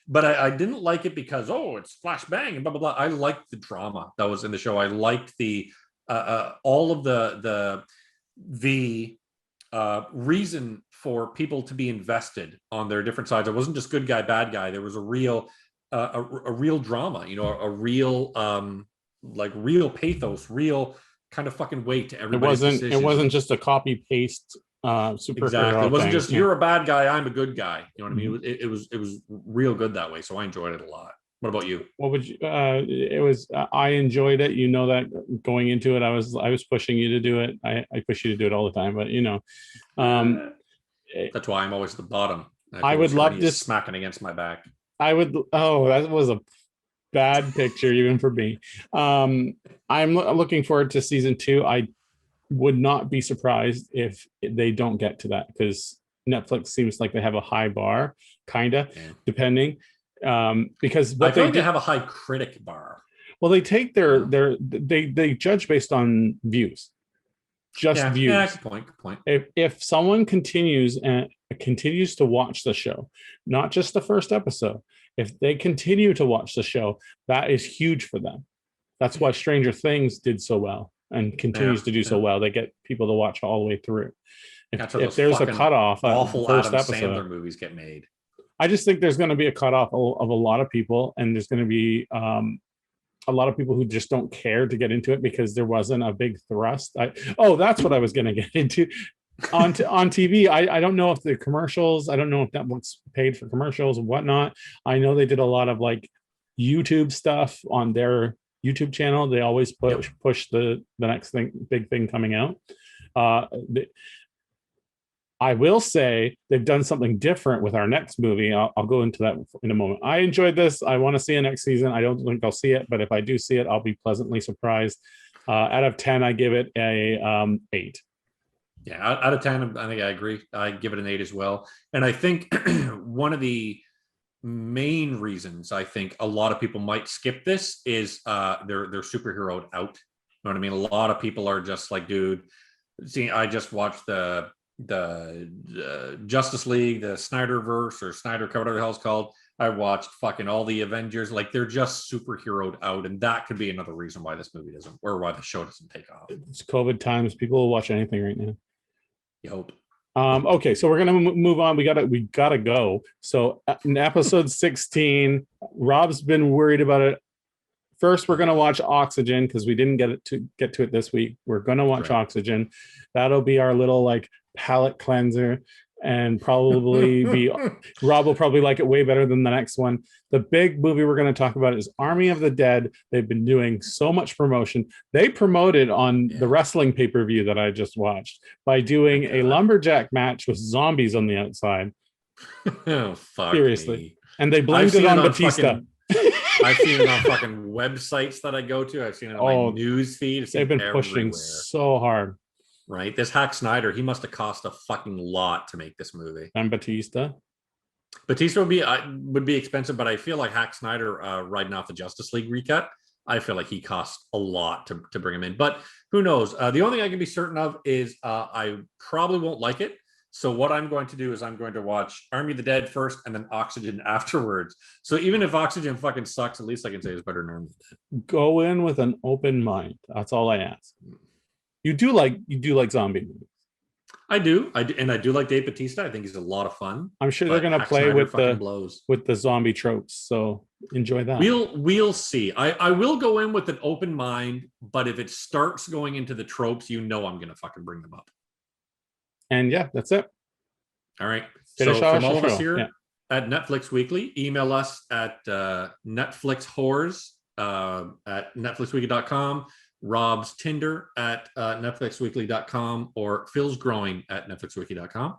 But I didn't like it because it's flashbang and blah blah blah. I liked the drama that was in the show. I liked the all of the reason for people to be invested on their different sides. It wasn't just good guy, bad guy. There was a real drama, a real real pathos, real kind of fucking weight to everybody's decisions. It wasn't just a copy paste superhero. Exactly. It wasn't just you're a bad guy, I'm a good guy. You know what I mean? It was real good that way. So I enjoyed it a lot. What about you? What would you? It was. I enjoyed it. You know that going into it, I was pushing you to do it. I push you to do it all the time, but that's why I'm always at the bottom. I would love this smacking against my back. I would. Oh, that was a bad picture, even for me. I'm looking forward to season 2. I would not be surprised if they don't get to that because Netflix seems like they have a high bar, depending. Because I feel like they have a high critic bar. Well, they take they judge based on views. Views. Yeah, good point. If someone continues to watch the show, not just the first episode, if they continue to watch the show, that is huge for them. That's why Stranger Things did so well and continues to do so well. They get people to watch all the way through. If there's a cutoff, awful first Adam episode, Sandler movies get made. I just think there's going to be a cutoff of a lot of people, and there's going to be a lot of people who just don't care to get into it because there wasn't a big thrust. That's what I was going to get into on TV. I don't know if the commercials. I don't know if Netflix paid for commercials and whatnot. I know they did a lot of like YouTube stuff on their YouTube channel. They always push the next big thing coming out. I will say they've done something different with our next movie. I'll go into that in a moment. I enjoyed this. I want to see it next season. I don't think I'll see it, but if I do see it, I'll be pleasantly surprised. Out of 10, I give it a 8. Yeah, out of 10, I think I agree. I give it an 8 as well. And I think one of the main reasons I think a lot of people might skip this is they're superheroed out. You know what I mean? A lot of people are just like, dude, see, I just watched the Justice League, the Snyderverse or Snyder Cut, whatever the hell it's called. I watched fucking all the Avengers. Like they're just superheroed out, and that could be another reason why this movie doesn't, or why the show doesn't take off. It's COVID times. People will watch anything right now. You hope. Okay, so we're gonna move on. We gotta go. So in episode 16, Robb's been worried about it. First, we're gonna watch Oxygen because we didn't get to it this week. We're gonna watch Oxygen. That'll be our little like palate cleanser, and probably be Robb will probably like it way better than the next one. The big movie we're going to talk about is Army of the Dead. They've been doing so much promotion. They promoted on the wrestling pay-per-view that I just watched by doing a lumberjack match with zombies on the outside. Oh, fuck seriously me. And they blamed it on Batista. I've seen it on fucking websites that I go to. I've seen it on my news feed. They've been pushing so hard. Right, this Hack Snyder, he must have cost a fucking lot to make this movie. And Batista would be expensive, but I feel like Hack Snyder riding off the Justice League recut, I feel like he cost a lot to bring him in. But who knows? The only thing I can be certain of is I probably won't like it. So what I'm going to do is I'm going to watch Army of the Dead first and then Oxygen afterwards. So even if Oxygen fucking sucks, at least I can say it's better than Army of the Dead. Go in with an open mind. That's all I ask. You do like zombie movies. I do. And I do like Dave Bautista. I think he's a lot of fun. I'm sure they're But gonna Zack play Snyder with fucking the blows. zombie tropes. So enjoy that. We'll see. I will go in with an open mind, but if it starts going into the tropes, I'm gonna fucking bring them up. And yeah, that's it. All right. Finish So our from all of us show. here Yeah. at Netflix Weekly, email us at Netflix Whores at netflixweekly.com, Rob's Tinder at netflixweekly.com, or Phil's Growing at netflixweekly.com.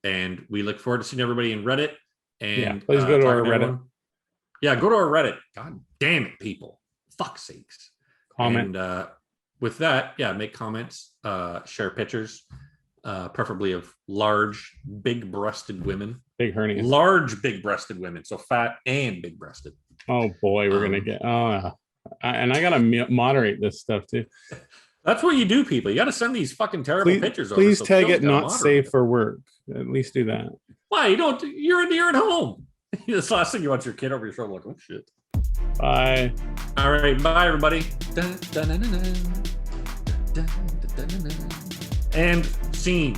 And we look forward to seeing everybody in Reddit. And yeah, please go to our Reddit. Everyone. Yeah, go to our Reddit. God damn it, people. Fuck sakes. Comment. And with that, yeah, make comments, share pictures, preferably of large, big-breasted women. Big hernias. Large, big-breasted women. So fat and big-breasted. Oh boy, we're gonna get. And I gotta moderate this stuff too. That's what you do, people. You got to send these fucking terrible pictures over. Please so tag Phil's it gotta not moderate safe it. for work. At least do that. Why? You don't. You're at home. That's the last thing you want your kid over your shoulder like, oh shit. Bye. All right. Bye, everybody. And scene.